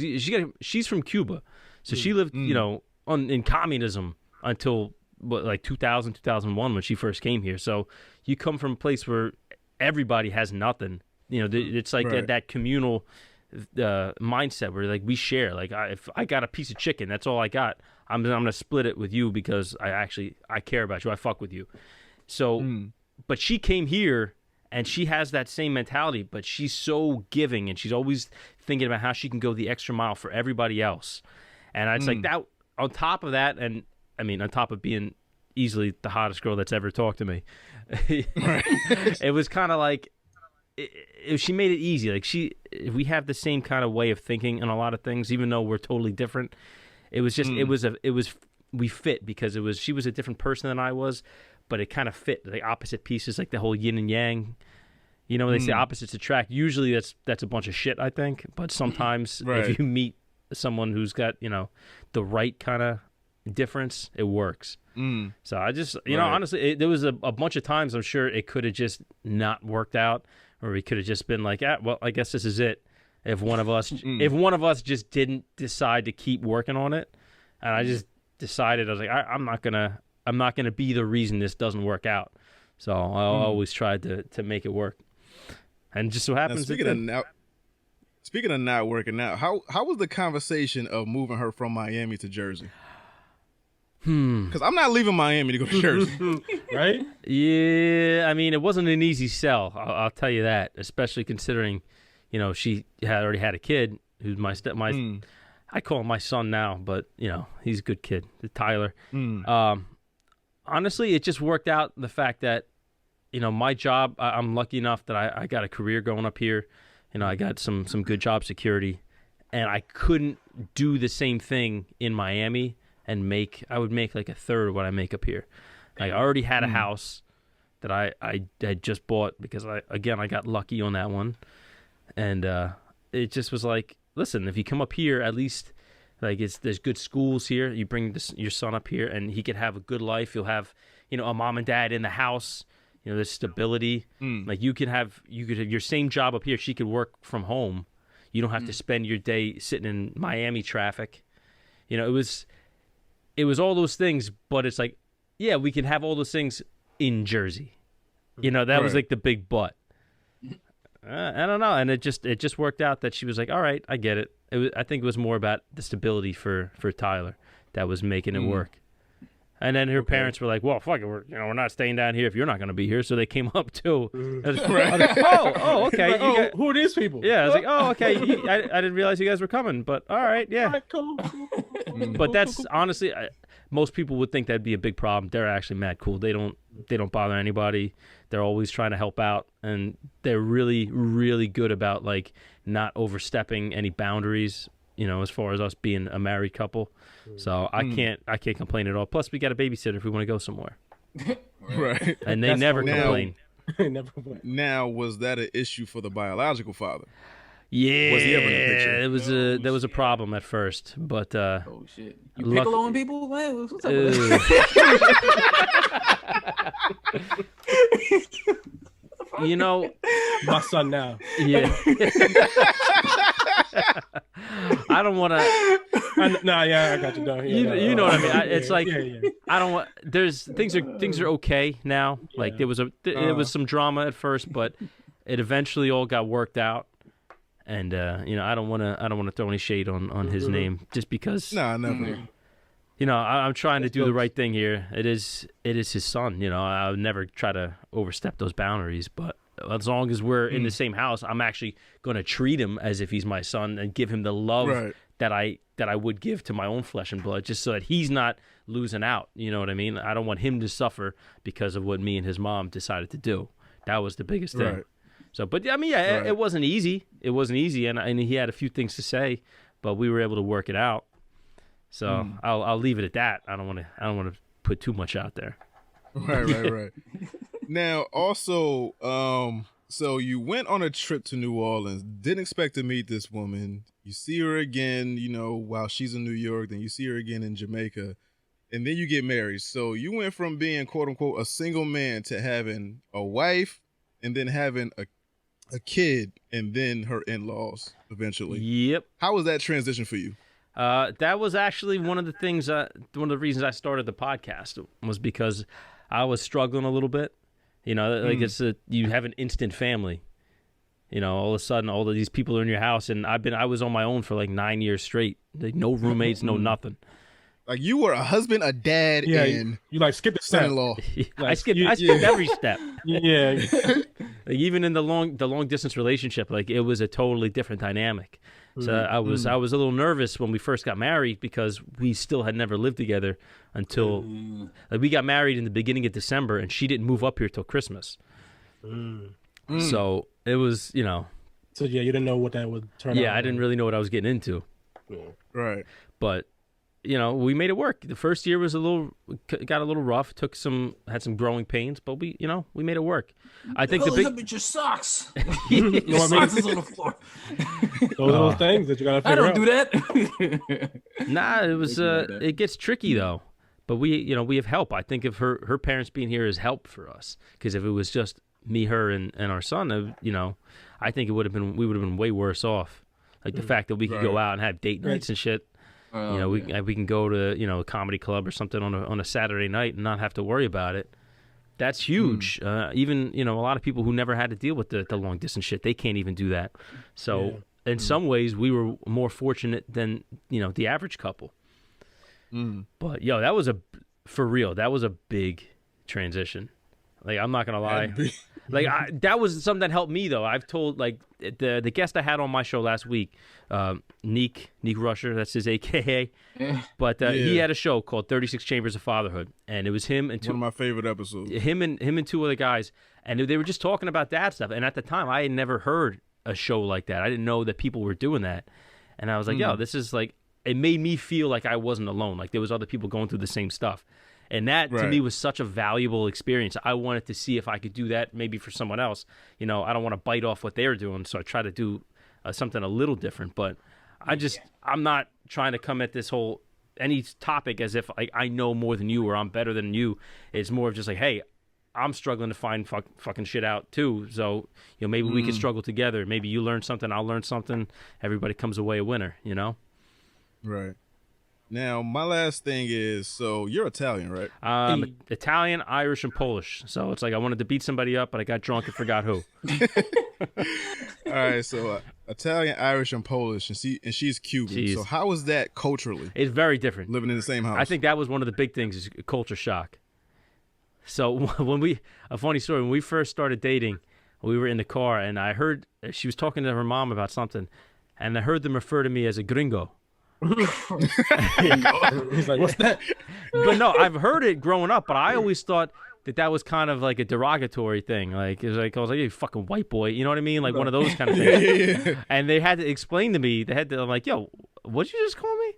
she's from Cuba, so she lived in communism until like 2000 2001 when she first came here. So you come from a place where everybody has nothing. It's like that communal mindset where like we share. Like if I got a piece of chicken, that's all I got. I'm gonna split it with you because I care about you. I fuck with you. So, but she came here and she has that same mentality, but she's so giving and she's always thinking about how she can go the extra mile for everybody else. And it's like that. On top of that, and I mean on top of being easily the hottest girl that's ever talked to me, it was kind of like. She made it easy. Like we have the same kind of way of thinking on a lot of things, even though we're totally different. It was just, we fit because she was a different person than I was, but it kind of fit the opposite pieces, like the whole yin and yang. They say opposites attract. Usually that's a bunch of shit, I think. But sometimes if you meet someone who's got, the right kind of difference, it works. So I just, honestly, there was a bunch of times I'm sure it could have just not worked out. Or we could have just been like, well, I guess this is it. If one of us just didn't decide to keep working on it, and I just decided, I was like, I'm not gonna be the reason this doesn't work out. So I always tried to make it work, and just so happens. Now, speaking of not working out, how was the conversation of moving her from Miami to Jersey? Because I'm not leaving Miami to go to Jersey. Right? Yeah, I mean, it wasn't an easy sell. I'll tell you that, especially considering, she had already had a kid who's I call him my son now, but, he's a good kid, Tyler. Honestly, it just worked out the fact that, my job, I'm lucky enough that I got a career going up here. I got some good job security, and I couldn't do the same thing in Miami. and I would make like a third of what I make up here. Like I already had a house that I had just bought because I got lucky on that one, and it just was like, listen, if you come up here, at least like there's good schools here. You bring your son up here, and he could have a good life. You'll have a mom and dad in the house. There's stability. Like you could have your same job up here. She could work from home. You don't have to spend your day sitting in Miami traffic. It was all those things, but it's like, yeah, we can have all those things in Jersey. That was like the big but. I don't know, and it just worked out that she was like, all right, I get it. I think it was more about the stability for Tyler that was making it work. And then her parents were like, well, fuck it, we're not staying down here if you're not going to be here. So they came up too. Oh, okay. Like, who are these people? Yeah, I was like, oh, okay. I didn't realize you guys were coming, but all right, yeah. All right, cool. But that's honestly, most people would think that'd be a big problem. They're actually mad cool. They don't bother anybody. They're always trying to help out, and they're really, really good about like not overstepping any boundaries. As far as us being a married couple. So I can't complain at all. Plus, we got a babysitter if we want to go somewhere. Right. And they never complain. Now, was that an issue for the biological father? Yeah, was he ever in the picture? There was a problem at first, but oh shit, you piccoloing people? What's up with that? My son now. Yeah. I don't want to. I got you. No, you know what I mean. It's like I don't want. There's things are okay now. Like there was some drama at first, but it eventually all got worked out. And I don't want to throw any shade on his name just because. No, never. I'm trying to do the right thing here. It is his son. I would never try to overstep those boundaries, but as long as we're in the same house, I'm actually going to treat him as if he's my son and give him the love that I would give to my own flesh and blood, just so that he's not losing out. You know what I mean? I don't want him to suffer because of what me and his mom decided to do. That was the biggest thing. Right. So, but I mean, yeah, it wasn't easy. It wasn't easy, and he had a few things to say, but we were able to work it out. So I'll leave it at that. I don't want to put too much out there. Right. Now, also, so you went on a trip to New Orleans, didn't expect to meet this woman. You see her again, while she's in New York, then you see her again in Jamaica, and then you get married. So you went from being, quote unquote, a single man to having a wife and then having a kid and then her in-laws eventually. Yep. How was that transition for you? That was actually one of the things, one of the reasons I started the podcast was because I was struggling a little bit. Like you have an instant family. All of a sudden, all of these people are in your house, and I was on my own for like 9 years straight. Like no roommates, no nothing. Like you were a husband, a dad, and you like skipped a step. son-in-law. I skipped every step. Yeah. Like even in the long distance relationship, like it was a totally different dynamic. So I was a little nervous when we first got married because we still had never lived together until like we got married in the beginning of December, and she didn't move up here till Christmas. So it was, So yeah, you didn't know what that would turn out. Yeah, I didn't really know what I was getting into. Right. But we made it work. The first year was got a little rough. Had some growing pains, but we made it work. I think the big your socks. Your socks is on the floor. Those are those things that you gotta figure out. I don't do that. Nah, it was it gets tricky though. But we have help. I think if her parents being here is help for us, because if it was just me, her, and our son, I think we would have been way worse off. Like the fact that we could go out and have date nights and shit. We can go to a comedy club or something on a Saturday night and not have to worry about it. That's huge. Even a lot of people who never had to deal with the long distance shit, they can't even do that. So in some ways, we were more fortunate than the average couple. But that was for real. That was a big transition. Like I'm not gonna lie. Like that was something that helped me though. I've told like the guest I had on my show last week, Neek Rusher, that's his AKA. But he had a show called 36 Chambers of Fatherhood, and it was him and one of my favorite episodes. Him and two other guys, and they were just talking about dad stuff. And at the time, I had never heard a show like that. I didn't know that people were doing that, and I was like, yo, this is like it made me feel like I wasn't alone. Like there was other people going through the same stuff. And that to me was such a valuable experience. I wanted to see if I could do that maybe for someone else. You know, I don't want to bite off what they're doing, so I try to do something a little different. But I'm not trying to come at this whole any topic as if I know more than you or I'm better than you. It's more of just like, hey, I'm struggling to find fucking shit out too. So, you know, maybe we can struggle together. Maybe you learn something, I'll learn something. Everybody comes away a winner, you know? Right. Now, my last thing is, so you're Italian, right? Italian, Irish, and Polish. So it's like I wanted to beat somebody up, but I got drunk and forgot who. All right, so Italian, Irish, and Polish, and she's Cuban. So how is that culturally? It's very different. Living in the same house. I think that was one of the big things is culture shock. So a funny story, when we first started dating, we were in the car, and I heard she was talking to her mom about something, and I heard them refer to me as a gringo. He's like, what's that? But no, I've heard it growing up, but I always thought that was kind of like a derogatory thing. Like, it was like, I was like, hey, you fucking white boy. You know what I mean? Like one of those kind of things. Yeah. And they had to explain to me, I'm like, yo, what'd you just call me?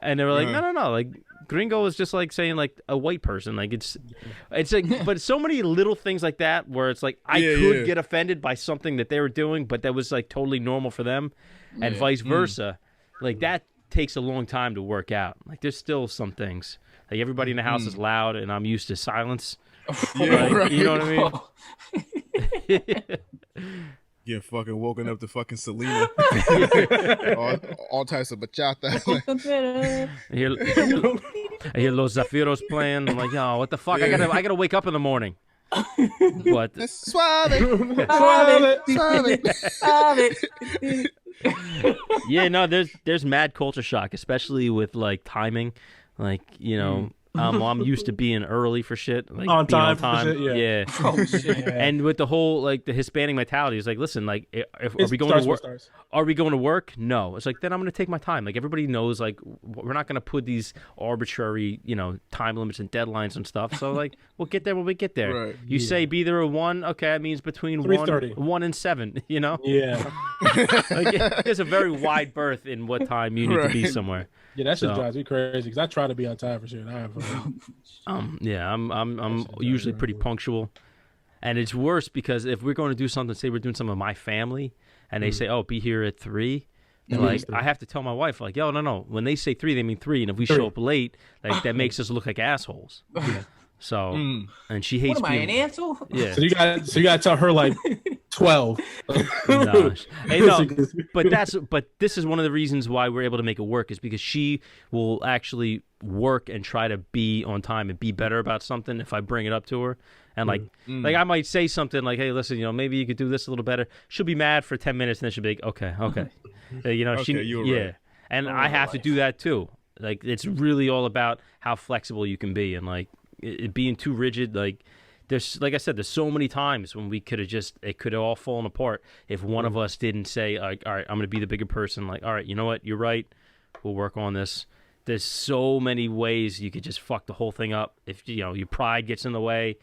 And they were like, no. Like, gringo is just like saying like a white person. Like it's like, but so many little things like that where it's like I could get offended by something that they were doing, but that was like totally normal for them, and vice versa. Like that takes a long time to work out. Like there's still some things. Like everybody in the house is loud, and I'm used to silence. Right. You know what I mean? Get fucking woken up to fucking Selena. all types of bachata. I hear Los Zafiros playing. I'm like, yo, what the fuck? I gotta wake up in the morning. But Suave. yeah, no, there's mad culture shock, especially with like timing. Like, you know, I'm used to being early for shit, like on being time. For shit, yeah. Oh, shit. And with the whole like the Hispanic mentality, it's like, listen, like, are we going to work? Are we going to work? No. It's like then I'm going to take my time. Like everybody knows, like we're not going to put these arbitrary, you know, time limits and deadlines and stuff. So like we'll get there when we get there. Right. You say be there at 1, okay, that means between 1 and 7. You know? Yeah. Like, there's a very wide berth in what time you need to be somewhere. Yeah, that shit drives me crazy because I try to be on time for shit. Yeah, I'm usually pretty punctual, and it's worse because if we're going to do something, say we're doing something with my family, and they say, "Oh, be here at 3," like I have to tell my wife, like, "Yo, no. When they say 3, they mean 3, and if we show up late, like that makes us look like assholes." Yeah. So, and she hates. What am I, an asshole? Yeah. So you got to tell her like 12. No. Hey, no, but this is one of the reasons why we're able to make it work is because she will actually work and try to be on time and be better about something if I bring it up to her. And like I might say something like, hey, listen, you know, maybe you could do this a little better. She'll be mad for 10 minutes and then she'll be like, okay. You know, right. And I have to do that too. Like it's really all about how flexible you can be, and like it being too rigid, like there's, like I said, there's so many times when we could have it could have all fallen apart if one of us didn't say, like, all right, I'm going to be the bigger person. Like, all right, you know what? You're right. We'll work on this. There's so many ways you could just fuck the whole thing up. If, you know, your pride gets in the way,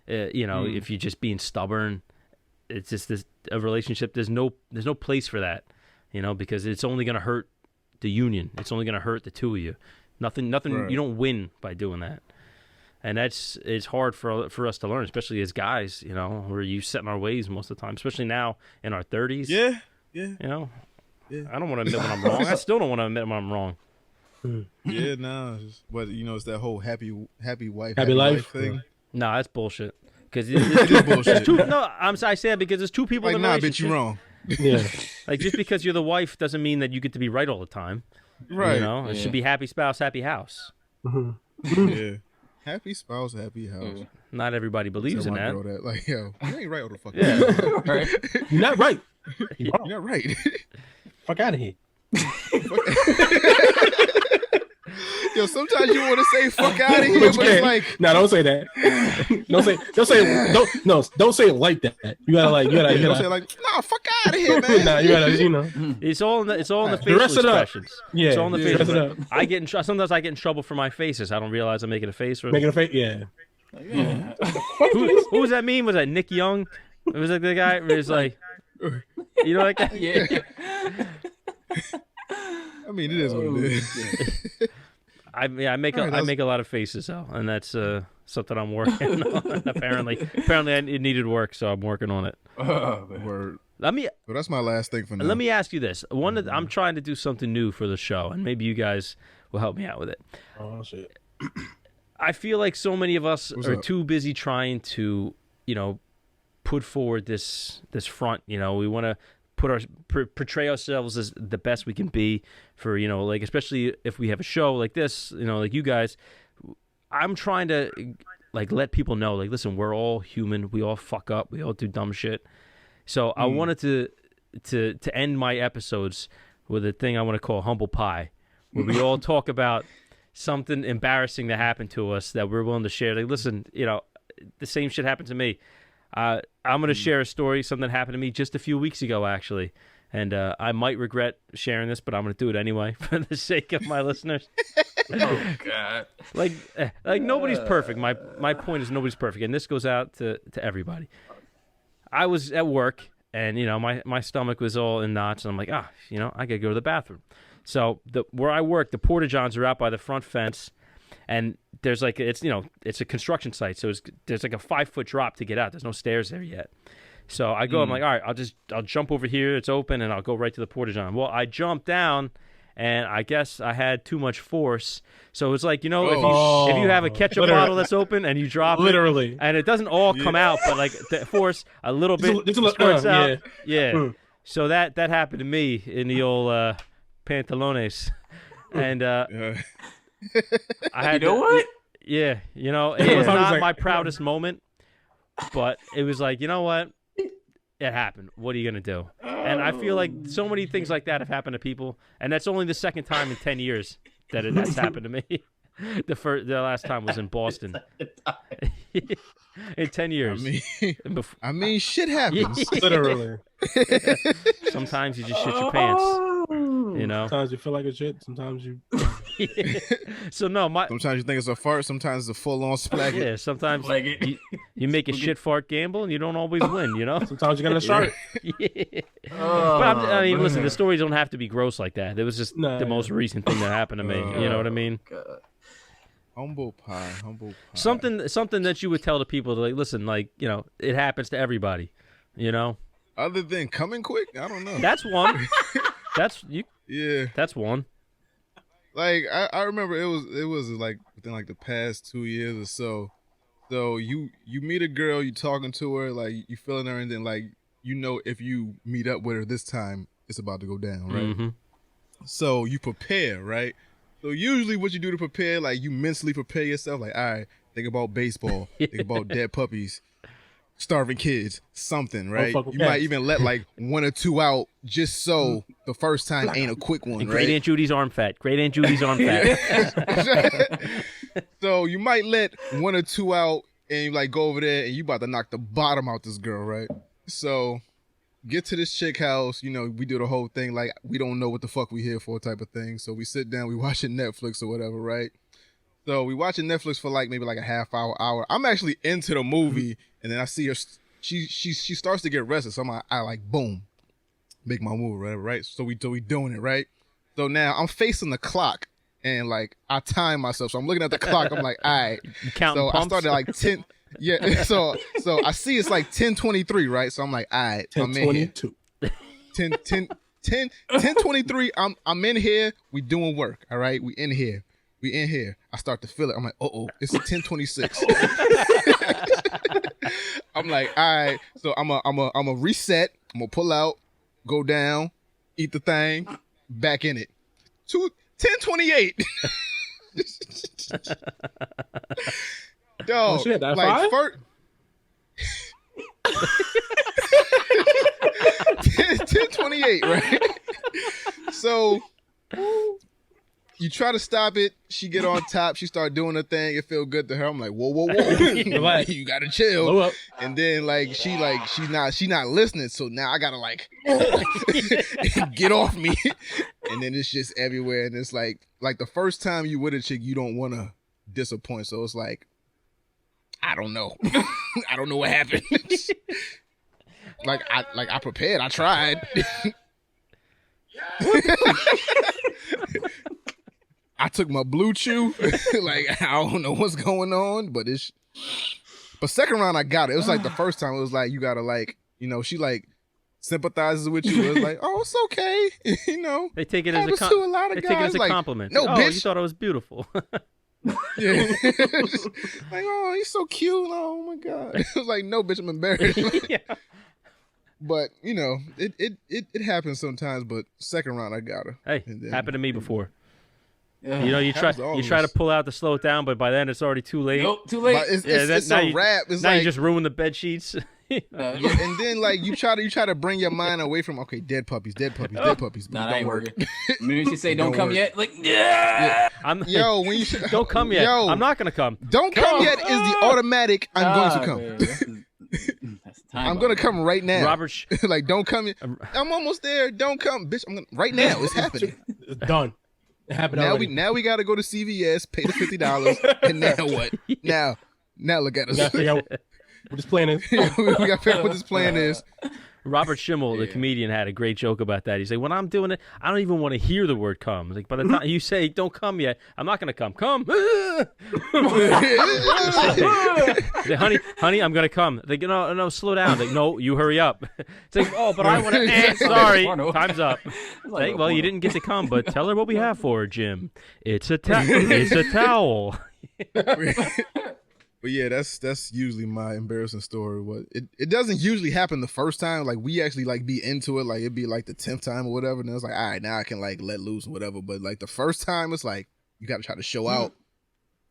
you know, if you're just being stubborn, it's just a relationship. There's no place for that, you know, because it's only going to hurt the union. It's only going to hurt the two of you. Nothing. Right. You don't win by doing that. And it's hard for us to learn, especially as guys, you know, we're used set in our ways most of the time, especially now in our 30s. Yeah. You know, I don't want to admit when I'm wrong. I still don't want to admit when I'm wrong. Yeah, no. But, you know, it's that whole happy wife, happy life thing. No, that's bullshit. Because it's bullshit. I say that because there's two people in the relationship. Bitch, you wrong. Yeah. Like, just because you're the wife doesn't mean that you get to be right all the time. Right. You know, it should be happy spouse, happy house. Yeah. Happy spouse, happy house. Not everybody believes in that. Like, yo, you ain't right all the fucking time. Right. You're not right. You're not right. Fuck out of here. Yo, sometimes you want to say "fuck out of here," but it's like, no, don't say that. Don't say it like that. You gotta say like, nah, fuck out of here, man. Nah, you gotta, you know. It's all in the facial expressions. Yeah, it's all in the facial expressions. Sometimes I get in trouble for my faces. I don't realize I'm making a face. Making a face, yeah. Who was that meme? Was that Nick Young? It was like the guy who was like, you know, like that? Yeah. I mean, it is what it is. I make a lot of faces though, and that's something I'm working on. Apparently, it needed work, so I'm working on it. Word. Well, that's my last thing for now. Let me ask you this: I'm trying to do something new for the show, and maybe you guys will help me out with it. Oh shit! I feel like so many of us are too busy trying to, put forward this front. We want to portray ourselves as the best we can be for, like, especially if we have a show like this, like you guys. I'm trying to, like, let people know, like, listen, we're all human. We all fuck up. We all do dumb shit. So I wanted to end my episodes with a thing I want to call Humble Pie, where we all talk about something embarrassing that happened to us that we're willing to share. Like, listen, the same shit happened to me. I'm going to share a story, something that happened to me just a few weeks ago, actually. And I might regret sharing this, but I'm going to do it anyway for the sake of my listeners. Oh, God. Like nobody's perfect. My point is nobody's perfect. And this goes out to everybody. I was at work, and, my stomach was all in knots. And I'm like, I got to go to the bathroom. So where I work, the porta-johns are out by the front fence. And there's like, it's a construction site. So there's like a 5-foot drop to get out. There's no stairs there yet. So I go, I'm like, all right, I'll jump over here. It's open, and I'll go right to the porta-john. Well, I jumped down, and I guess I had too much force. So it's like, if you have a ketchup bottle that's open and you drop it, and it doesn't all come out, but like the force, a little bit squirts out. Yeah. So that happened to me in the old pantalones. And I had what? Yeah, it was not my proudest moment, but it was like, you know what? It happened. What are you going to do? And I feel like so many things like that have happened to people, and that's only the second time in 10 years that's happened to me. The last time was in Boston. In 10 years. I mean, shit happens. Literally. Sometimes you just shit your pants. Sometimes you feel like a shit. Sometimes you. So no, sometimes you think it's a fart. Sometimes it's a full-on splat. Yeah, sometimes you make a shit fart gamble and you don't always win. Sometimes you got to start. Yeah. But listen, the stories don't have to be gross like that. It was just the most recent thing that happened to me. You know what I mean? God. Humble pie. Something that you would tell the people to, like, listen, like, it happens to everybody. Other than coming quick, I don't know. That's one. Yeah. That's one. Like I remember it was like within like the past 2 years or so. So you meet a girl, you talking to her, like you feeling her, and then like if you meet up with her this time, it's about to go down, right? Mm-hmm. So you prepare, right? So usually what you do to prepare, like you mentally prepare yourself, like, all right, think about baseball, think about dead puppies, starving kids, something, right? You might even let like 1 or 2 out just so the first time ain't a quick one, right? Great Aunt Judy's arm fat. So you might let 1 or 2 out and you like go over there and you about to knock the bottom out this girl, right? So get to this chick house, we do the whole thing like we don't know what the fuck we here for type of thing. So we sit down, we watching Netflix or whatever, right? So we watching Netflix for like maybe like a half hour. I'm actually into the movie, and then I see her. She starts to get rested. So I like boom, make my move, whatever, right? So we doing it, right? So now I'm facing the clock, and like I time myself. So I'm looking at the clock. I'm like, all right. Counting pumps? I started like 10. Yeah. So I see it's like 10:23, right? So I'm like, all right, 10:22. 10:23. I'm in here. We doing work. All right, we in here. I start to feel it. I'm like, it's 10:26. I'm like, all right. So I'm a reset. I'm gonna pull out, go down, eat the thing, back in it. 10:28. Dog, shit, that's like fine? 10:28, right? So you try to stop it. She get on top. She start doing her thing. It feel good to her. I'm like, whoa. You gotta chill. And then like she not listening. So now I gotta like get off me. And then it's just everywhere. And it's like the first time you with a chick, you don't want to disappoint. So it's like, I don't know. I don't know what happened. I prepared. I tried. I took my blue chew. Like, I don't know what's going on, but second round I got it. It was like the first time it was like, you gotta like, you know, she like sympathizes with you. It was like, oh, it's okay. You know, They take it as a to a lot of they guys. take it as a Like, compliment. no, oh, bitch. you thought I was beautiful. Yeah. Like, oh, he's so cute. Oh my god. It was like, no, bitch, I'm embarrassed. Yeah. But you know, it happens sometimes. But second round, I got her. Hey, And then- happened to me before. Yeah. You know, you try Happens to all of to us. pull out to slow it down, but by then it's already too late. Nope, too late. But it's now a you- wrap. It's now like you just ruin the bed sheets. yeah, and then like you try to bring your mind away from dead puppies. But Nah, it that don't ain't work. working. Maybe she say, "Don't Don't come work. yet." Like, yeah. I'm Yo, when you don't come yet. Yo, I'm not gonna come. don't come yet is the automatic. I'm going to come. Man, that's the time. I'm gonna come right now. Robert, Like, don't come yet. I'm almost there. Don't come, bitch. I'm gonna right now. It's happening. It's done. It happened Now already. we got to go to CVS, pay the $50, and now what? Now look at We gotta us. figure out what this plan is. We got to figure out what this plan is. Robert Schimmel, the comedian, had a great joke about that. He said, "When I'm doing it, I don't even want to hear the word come. Like by the time you say don't come yet, I'm not gonna come. Come, say, honey, I'm gonna come. They go, no, slow down. They, no, you hurry up. It's like, oh, but I want to. Sorry, time's up. Like, well, you didn't get to come, but tell her what we have for her, Jim. It's a towel. But yeah, that's usually my embarrassing story. What it doesn't usually happen the first time. Like we actually like be into it. Like it'd be like the 10th time or whatever. And it's like, all right, now I can like let loose or whatever. But like the first time, it's like you got to try to show out.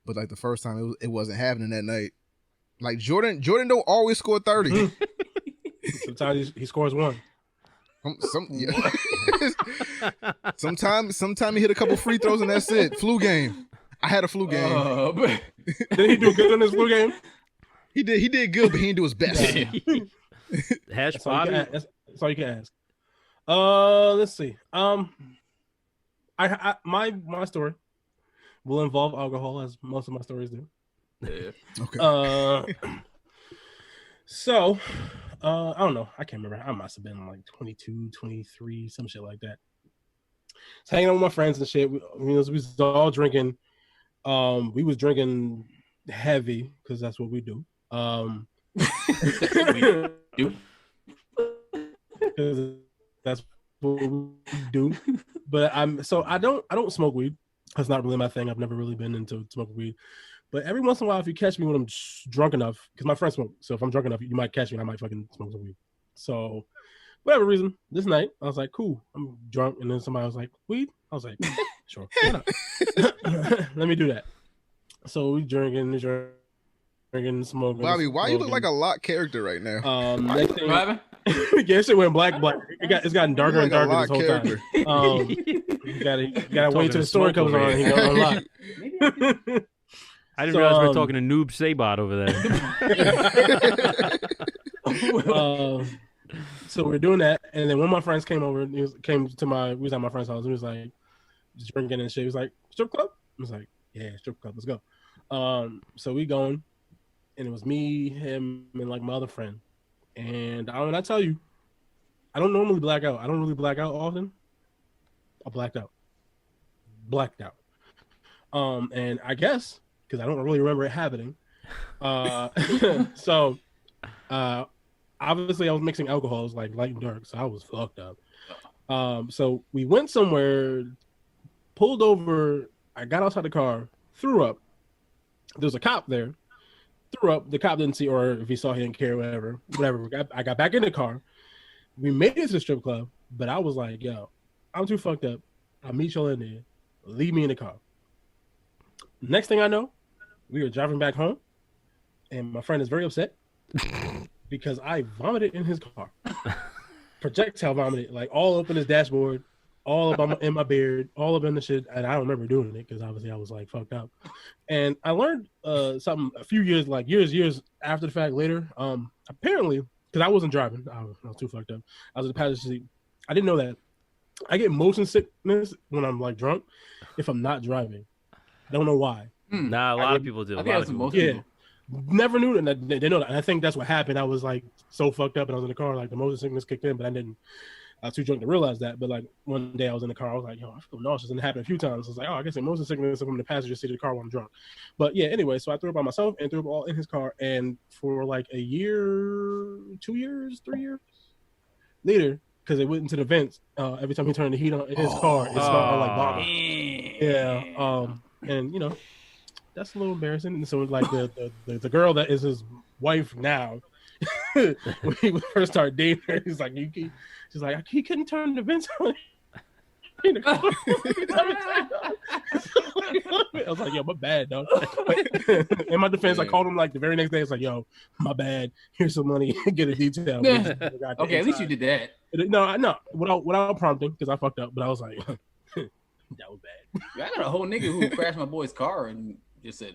But like the first time, it wasn't happening that night. Like Jordan don't always score 30. Sometimes he scores one. Sometimes he hit a couple free throws and that's it. Flu game. I had a flu game. Did he do good in this flu game? He did good, but he didn't do his best. Hash That's all, Bobby. that's all you can ask. Let's see. My story will involve alcohol, as most of my stories do. Okay. So, I don't know. I can't remember. I must have been like 22, 23, some shit like that. Just hanging out with my friends and shit. We was all drinking. We was drinking heavy because that's what we do. Because that's what we do. But I don't smoke weed. That's not really my thing. I've never really been into smoking weed. But every once in a while, if you catch me when I'm drunk enough, because my friends smoke, so if I'm drunk enough, you might catch me and I might fucking smoke some weed. So, whatever reason, this night, I was like, cool, I'm drunk. And then somebody was like, weed? I was like, sure, why not? Let me do that. So we drinking, smoking. Bobby, why you look like a lot character right now? Next thing, What happened? yeah, shit went black. It's gotten darker and You look darker like this a whole lot time. character. You gotta wait Talking till the to story Smoke comes over on. here. He gonna unlock. I didn't So, realize we were talking to Noob Sabot over there. So we're doing that, and then one of my friends came over. We was at my friend's house. He was like just drinking and shit. He was like, strip club? I was like, yeah, strip club. Let's go. So we going, and it was me, him, and like my other friend. And when I tell you, I don't normally black out. I don't really black out often. I blacked out. And I guess because I don't really remember it happening. So obviously I was mixing alcohols like light and dark, so I was fucked up. So we went somewhere, pulled over. I got outside the car, threw up. There was a cop there. Threw up. The cop didn't see, or if he saw, he didn't care. Whatever. I got back in the car. We made it to the strip club, but I was like, "Yo, I'm too fucked up. I'll meet y'all in there. Leave me in the car." Next thing I know, we were driving back home, and my friend is very upset because I vomited in his car. Projectile vomited, like all up in his dashboard, all up in my beard, all up in the shit. And I don't remember doing it because obviously I was like fucked up. And I learned something a few years, like years after the fact later. Apparently, because I wasn't driving, I was too fucked up. I was in the passenger seat. I didn't know that. I get motion sickness when I'm like drunk if I'm not driving. I don't know why. Nah, a lot of people do. I think that's most Yeah. people. Never knew that. They know that. And I think that's what happened. I was like so fucked up and I was in the car, like the motion sickness kicked in, but I didn't. I was too drunk to realize that. But like one day I was in the car, I was like, yo, I feel nauseous, and it happened a few times. I was like, oh, I guess motion sickness from the passenger seat of the car when I'm drunk. But yeah, anyway, so I threw up by myself and threw up all in his car, and for like a year, 2 years, 3 years later, because it went into the vents. Every time he turned the heat on in his car, it smelled like vomit. Yeah, and you know, that's a little embarrassing. And so like the girl that is his wife now, when he first started dating her, he's like, she's like, he couldn't turn the vents on. I was like, yo, my bad, dog. In my defense, I called him like the very next day. It's like, yo, my bad. Here's some money. Get a detail. Okay, at least you did that. No, without prompting, because I fucked up. But I was like, that was bad. I got a whole nigga who crashed my boy's car and just said,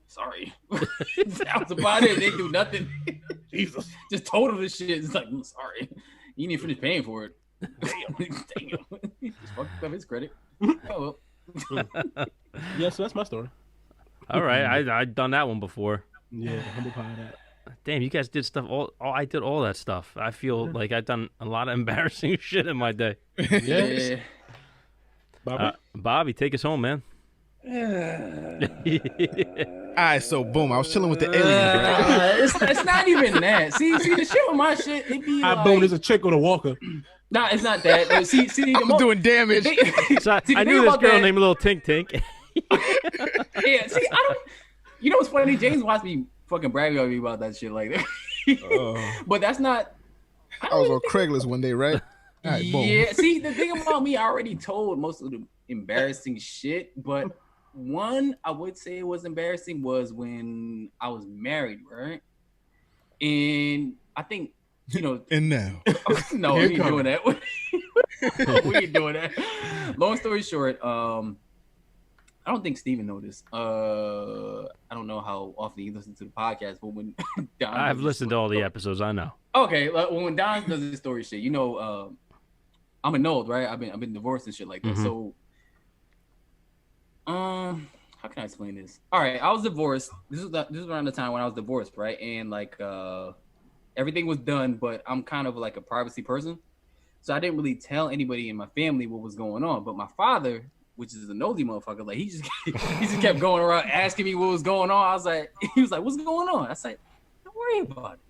sorry. That was about it. They do nothing. Jesus. Just told him this shit. It's like, sorry. You need to finish paying for it. Damn. Just fucked up his credit. Oh well. Yeah, so that's my story. All right, I've done that one before. Yeah, humble pie that. Damn, you guys did stuff. I did all that stuff. I feel like I've done a lot of embarrassing shit in my day. Yeah. Bobby, take us home, man. All right, so boom, I was chilling with the alien. It's not even that. See the shit with my shit. It be like, boom, there's a chick with a walker. Nah, it's not that. See, I'm doing damage. So I knew this girl named Little Tink Tink. Yeah, see, I don't. You know what's funny? James watched me fucking bragging on me about that shit like that. But that's not. I was on Craigslist one day, right? All right, boom. Yeah, see, the thing about me, I already told most of the embarrassing shit, but one I would say was embarrassing was when I was married, right? And I think, you know. And now. No, we ain't doing that. We ain't doing that. Long story short, I don't think Steven know this. I don't know how often he listens to the podcast, but when Don I've listened to all the episodes, I know. Okay, when Don does this story shit, you know, I'm annulled, right? I've been divorced and shit like that. Mm-hmm. So, how can I explain this? All right, I was divorced. This was around the time when I was divorced, right? And like everything was done, but I'm kind of like a privacy person, so I didn't really tell anybody in my family what was going on. But my father, which is a nosy motherfucker, like he just kept going around asking me what was going on. I was like, he was like, "What's going on?" I said, "Don't worry about it."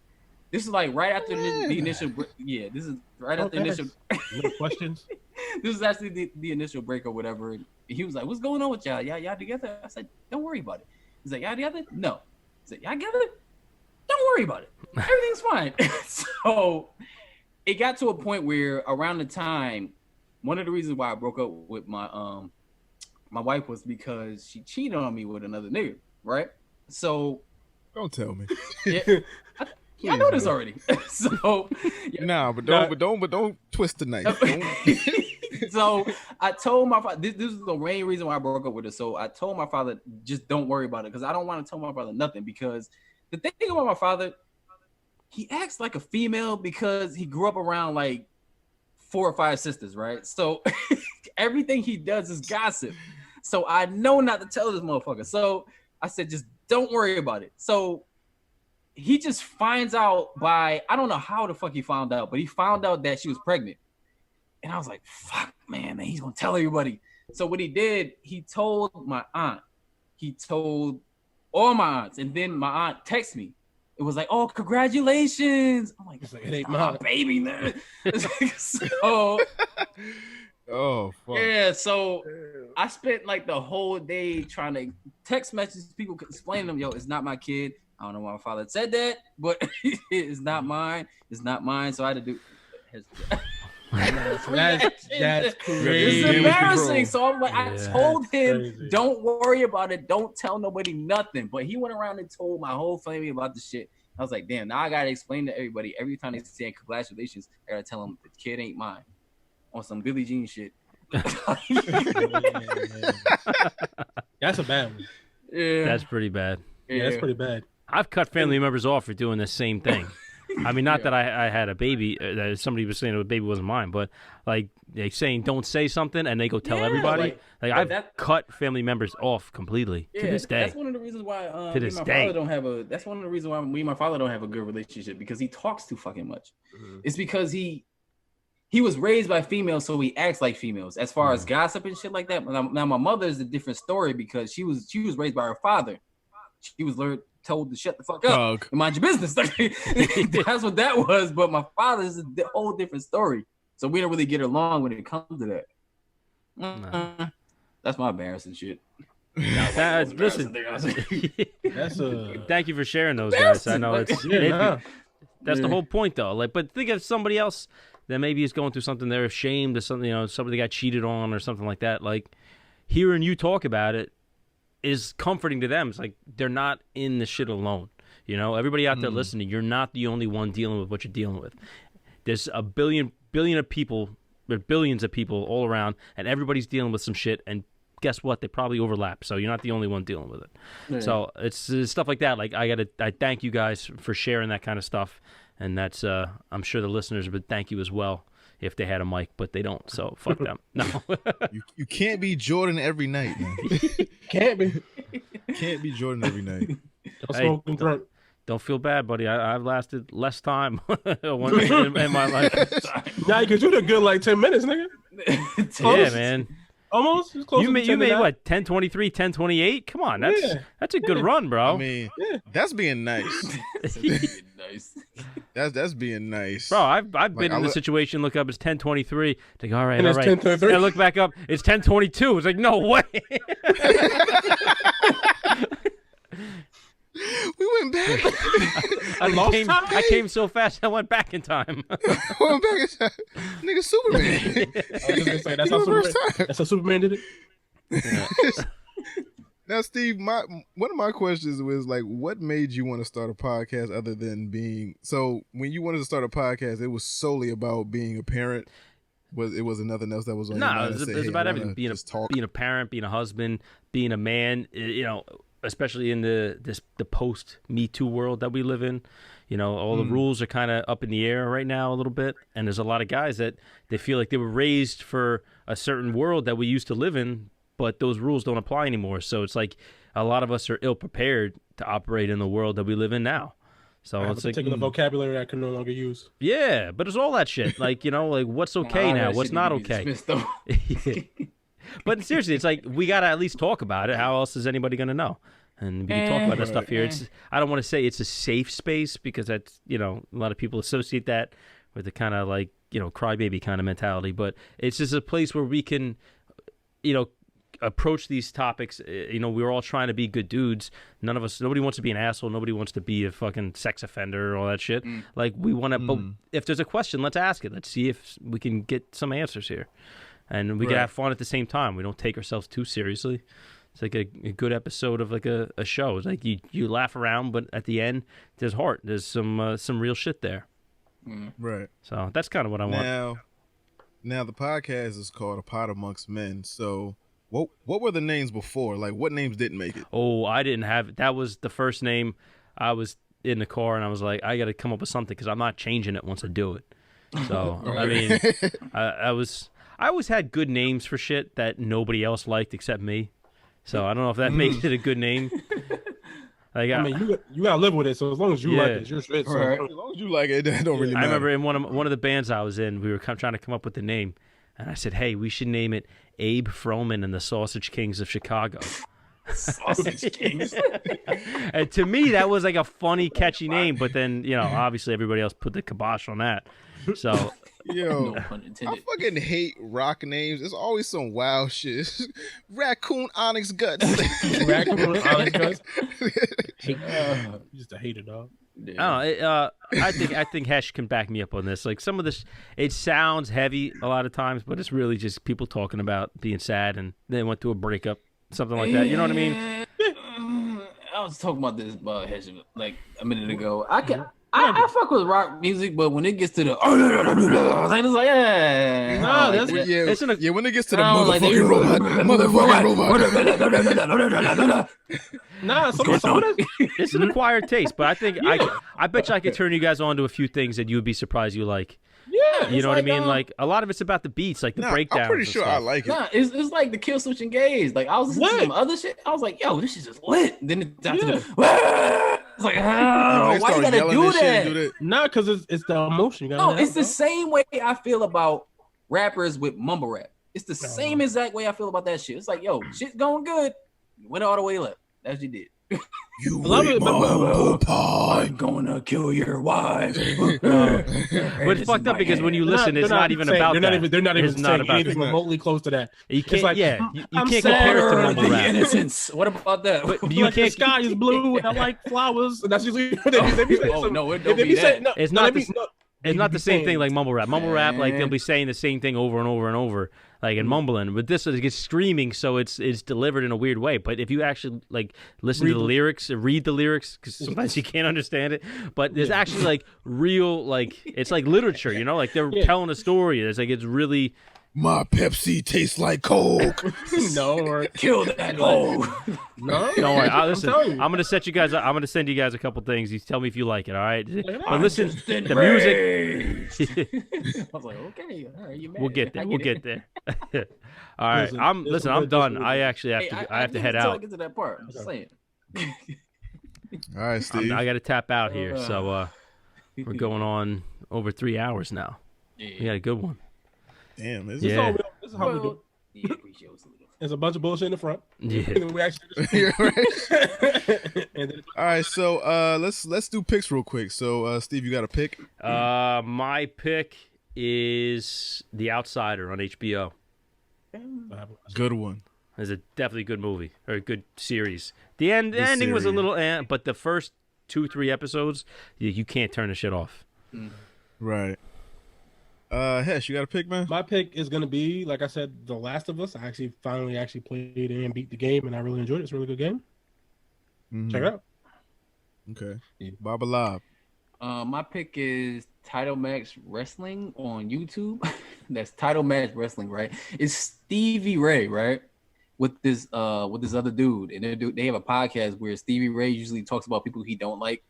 This is like right after the initial. Yeah, this is right after the initial. No questions. This is actually the initial break or whatever. And he was like, "What's going on with y'all? Y'all together?" I said, "Don't worry about it." He's like, "Y'all together?" No. He said, "Y'all together?" Don't worry about it. Everything's fine. So it got to a point where around the time, one of the reasons why I broke up with my my wife was because she cheated on me with another nigga, right? So Don't tell me. Yeah, I know this already. So yeah. Nah, but don't twist the knife. So I told my father, this is the main reason why I broke up with her. So I told my father, just don't worry about it, because I don't want to tell my brother nothing. Because the thing about my father, he acts like a female because he grew up around like 4 or 5 sisters, right? So everything he does is gossip. So I know not to tell this motherfucker. So I said, just don't worry about it. So he just finds out by, I don't know how the fuck he found out, but he found out that she was pregnant. And I was like, fuck, man, he's going to tell everybody. So what he did, he told my aunt. He told all my aunts. And then my aunt texted me. It was like, oh, congratulations. I'm like, it ain't my baby. So, oh, fuck. Yeah, so I spent like the whole day trying to text messages people, explain to them, yo, it's not my kid. I don't know why my father said that, but it's not mine. It's not mine. So I had to do. That's crazy. It's embarrassing. So I'm like, I told him, don't worry about it. Don't tell nobody nothing. But he went around and told my whole family about the shit. I was like, damn, now I gotta explain to everybody. Every time they say congratulations, I gotta tell them the kid ain't mine. On some Billie Jean shit. That's a bad one. Yeah. That's pretty bad. Yeah, that's pretty bad. I've cut family members off for doing the same thing. I mean, not that I had a baby. That somebody was saying the baby wasn't mine, but like they saying don't say something and they go tell everybody. Like I've cut family members off completely to this day. That's one of the reasons why to this day. That's one of the reasons why me and my father don't have a good relationship, because he talks too fucking much. It's because he he was raised by females, so he acts like females. As far as gossip and shit like that. Now my mother is a different story because she was raised by her father. She was told to shut the fuck up and mind your business. That's what that was. But my father is a whole different story. So we don't really get along when it comes to that. No. That's my embarrassing shit. Listen, That's thank you for sharing those, guys. I know it's that's the whole point, though. Like, but think of somebody else that maybe is going through something they're ashamed of, something, you know, somebody got cheated on or something like that. Like, hearing you talk about it is comforting to them. It's like they're not in the shit alone. You know, everybody out there listening, you're not the only one dealing with what you're dealing with. There's a billion of people, there are billions of people all around, and everybody's dealing with some shit. And guess what? They probably overlap. So you're not the only one dealing with it. Yeah. So it's stuff like that. Like I thank you guys for sharing that kind of stuff. And that's I'm sure the listeners would thank you as well if they had a mic, but they don't. So fuck them. No. You can't be Jordan every night, man. Can't be Jordan every night. Don't smoke and drink. Don't feel bad, buddy. I've lasted less time in my life. Nah, because you did good like 10 minutes, nigga. Yeah, man. Almost. You made what, 10:23, 10:28? Come on, that's a good run, bro. I mean, that's being nice. That's being nice, bro. I've been in the situation. Look up, it's 10:23. Like, all right. And I look back up, it's 10:22. It's like, no way. We went back. I came so fast, I went back in time. Went back in time. Nigga, Superman. I was just gonna say, that's how Superman did it. Yeah. Now, Steve, one of my questions was like, what made you want to start a podcast other than being? So, when you wanted to start a podcast, it was solely about being a parent. It wasn't nothing else that was on your mind? No, it was about everything. Being a parent, being a husband, being a man. You know, especially in the post Me Too world that we live in. You know, all the rules are kind of up in the air right now a little bit, and there's a lot of guys that they feel like they were raised for a certain world that we used to live in, but those rules don't apply anymore. So it's like a lot of us are ill prepared to operate in the world that we live in now. So it's like taking the vocabulary I can no longer use. Yeah, but it's all that shit. Like, you know, like what's okay now, what's not okay. But seriously, it's like we gotta at least talk about it. How else is anybody gonna know? And we can talk about that stuff here. I don't want to say it's a safe space because that's, you know, a lot of people associate that with the kind of like, you know, crybaby kind of mentality. But it's just a place where we can, you know, approach these topics. You know, we're all trying to be good dudes. Nobody wants to be an asshole. Nobody wants to be a fucking sex offender or all that shit. Like, we want to, but if there's a question, let's ask it. Let's see if we can get some answers here. And we can have fun at the same time. We don't take ourselves too seriously. It's like a good episode of like a show. It's like you laugh around, but at the end, there's heart. There's some real shit there. Right. So that's kind of what I want. Now the podcast is called A Pod Amongst Men. So what were the names before? Like, what names didn't make it? Oh, I didn't have it. That was the first name. I was in the car and I was like, I got to come up with something because I'm not changing it once I do it. So I mean, I always had good names for shit that nobody else liked except me. So I don't know if that makes it a good name. Like, I mean, you gotta live with it. So as long as you like it, it's your shit. So as long as you like it, that don't really matter. I remember in one of the bands I was in, we were trying to come up with the name, and I said, "Hey, we should name it Abe Froman and the Sausage Kings of Chicago." Sausage Kings. And to me, that was like a funny, catchy name. But then, you know, obviously everybody else put the kibosh on that. So. Yo, no pun intended. I fucking hate rock names. It's always some wild shit. Raccoon Onyx Guts. Raccoon Onyx Guts. Just a hater, dog. I don't know. I think Hesh can back me up on this. Like, some of this, it sounds heavy a lot of times, but it's really just people talking about being sad and they went through a breakup, something like that. You know what I mean? I was talking about this about Hesh like a minute ago. I fuck with rock music, but when it gets to the it's like, yeah. No, that's when it gets to the motherfucking robot. Nah, it's an acquired taste, but I think I bet you I could turn you guys on to a few things that you would be surprised you like. Yeah, you know what I mean? Like, a lot of it's about the beats, like the breakdowns. I'm pretty sure I like it. Nah, it's like the Kill Switch Engage. Like, I was listening to some other shit. I was like, yo, this shit is lit. Then it's after It's like, When oh, they why you start gotta yelling do and shit that? and do that. Nah, because it's the emotion. You No, gotta it's the have, same way I feel about rappers with mumble rap. It's the No. same exact way I feel about that shit. It's like, yo, shit's going good. You went all the way left. That's what you did. You A lot of ate it- my humble pie. I'm gonna kill your wife. But it's fucked up because when you listen, it's not even about that. They're not even It's not saying about anything that. remotely close to that. You It's can't. like, Yeah, you I'm can't sad compare it to or mumble the rap. innocence. What about that? But You you like the can't. sky is blue and I like flowers. And that's usually they be saying. Oh, no, it they don't be be saying, that. It's no, not they the be- no, It's they not be the same saying- thing like mumble rap. Mumble rap, like they'll Man. be saying the same thing over and over and over, like and mumbling. But this is it's screaming, so it's delivered in a weird way. But if you actually like listen to the lyrics, read the lyrics, because sometimes you can't understand it. But there's actually like real, like it's like literature, you know, like they're telling a story. It's like it's really. My Pepsi tastes like Coke. No, or Kill that hoe. no. Don't worry. Listen, telling you. I'm gonna set you guys. I'm gonna send you guys a couple things. You tell me if you like it. All right. that. But listen, the music. I was like, okay, all right, you mad. We'll get there. I We'll it. get there. All right. Listen, I'm there's some I'm good done. music. I actually have Hey, to. I have to get head until I out. get to that part. I'm just saying. All right, Steve. I got to tap out here. So we're going on over 3 hours now. We got a good one. Damn, is Yeah. This is how we do. Yeah, appreciate it. There's a bunch of bullshit in the front. Yeah. And then we actually You're right. and then All right, so let's do picks real quick. So Steve, you got a pick? My pick is The Outsider on HBO. Good one. It's a definitely good movie or a good series. The ending was a series. little, but the first 2-3 episodes, you can't turn the shit off. Right. Hesh, you got a pick, man? my pick is gonna be, like I said, The Last of Us. I finally played it and beat the game, and I really enjoyed it. It's a really good game. Mhm. Check it out. Okay. Yeah. Baba Lob. My pick is Title Match Wrestling on YouTube. That's Title Match Wrestling, right? It's Stevie Ray, right? With this other dude, and they have a podcast where Stevie Ray usually talks about people he don't like.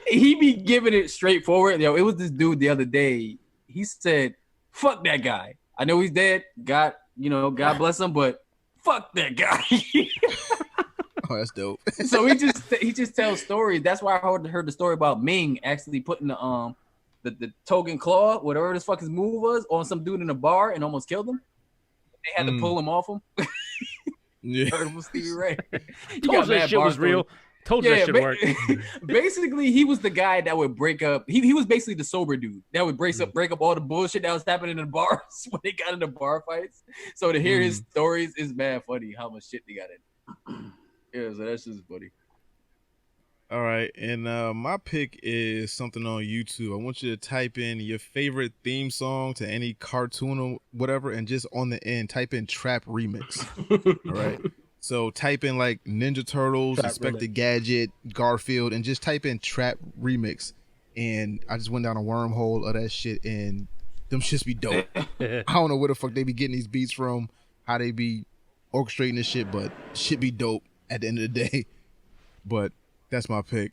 He be giving it straightforward. Yo, it was this dude the other day. He said, "Fuck that guy. I know he's dead. God bless him, but fuck that guy." Oh, that's dope. So he just tells stories. That's why I heard the story about Ming actually putting the token claw, whatever this fuck his move was, on some dude in a bar and almost killed him. They had to pull him off him. Yeah. Heard it was Stevie Ray. He Told got you that mad shit bar was real. stories. Told you that shit worked. Basically, he was the guy that would break up. He was basically the sober dude that would break up all the bullshit that was happening in the bars when they got into bar fights. So to hear his stories is mad funny. How much shit they got in. Yeah, so that's just funny. All right, and my pick is something on YouTube. I want you to type in your favorite theme song to any cartoon or whatever, and just on the end, type in Trap Remix. All right. So type in like Ninja Turtles, Trap Inspector Remix. Gadget, Garfield, and just type in Trap Remix. And I just went down a wormhole of that shit, and them shits be dope. I don't know where the fuck they be getting these beats from, how they be orchestrating this shit, but shit be dope at the end of the day. But that's my pick.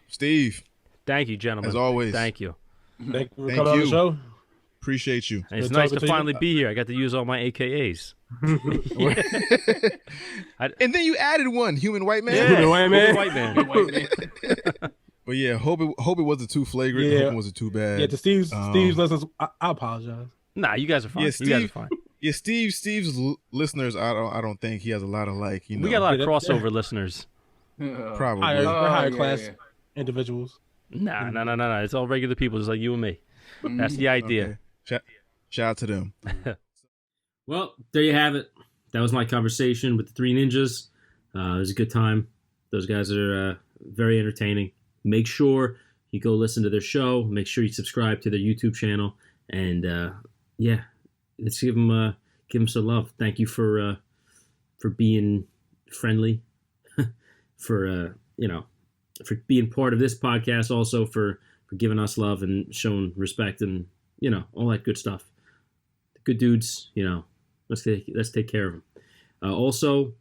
Steve, Thank you, gentlemen. as always, Thank you. Thank you for Thank coming on you. the show. appreciate you. And it's Good nice talking to to you. finally be here. I got to use all my AKAs. And then you added one, human white man. Human white man. White man. But yeah, hope it wasn't too flagrant. Yeah. Hope it wasn't too bad. Yeah, to Steve's listeners, I apologize. Nah, you guys are fine. Yeah, You guys are Steve- fine. Yeah, Steve's listeners. I don't think he has a lot of We got a lot of Yeah, crossover listeners. probably. Higher, Oh, higher yeah, class yeah. individuals. Nah. It's all regular people just like you and me. That's the idea. Okay. Shout out to them. Well, there you have it. That was my conversation with the three ninjas. It was a good time. Those guys are very entertaining. Make sure you go listen to their show. Make sure you subscribe to their YouTube channel. And yeah, let's give them some love. Thank you for being friendly, for being part of this podcast. Also for giving us love and showing respect and all that good stuff. The good dudes, let's take care of them. Also,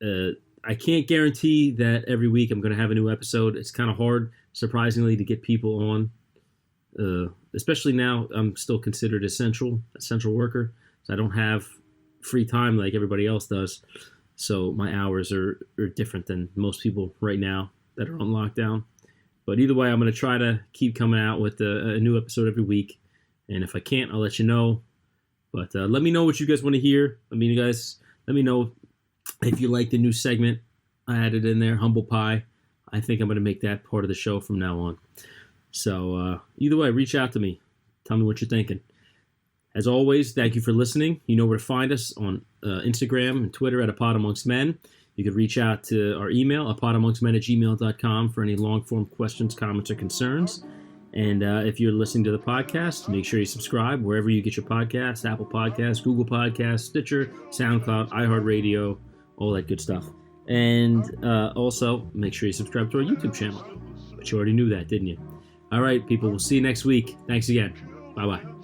I can't guarantee that every week I'm going to have a new episode. It's kind of hard, surprisingly, to get people on. Especially now, I'm still considered essential worker, so I don't have free time like everybody else does. So my hours are different than most people right now that are on lockdown. But either way, I'm going to try to keep coming out with a new episode every week. And if I can't, I'll let you know. But let me know what you guys want to hear. Let me know if you like the new segment I added in there, Humble Pie. I think I'm going to make that part of the show from now on. So either way, reach out to me. Tell me what you're thinking. As always, thank you for listening. You know where to find us on Instagram and Twitter at APodAmongstMen. You can reach out to our email, APodAmongstMen@gmail.com, for any long-form questions, comments, or concerns. And if you're listening to the podcast, make sure you subscribe wherever you get your podcasts, Apple Podcasts, Google Podcasts, Stitcher, SoundCloud, iHeartRadio, all that good stuff. And also, make sure you subscribe to our YouTube channel. But you already knew that, didn't you? All right, people, we'll see you next week. Thanks again. Bye-bye.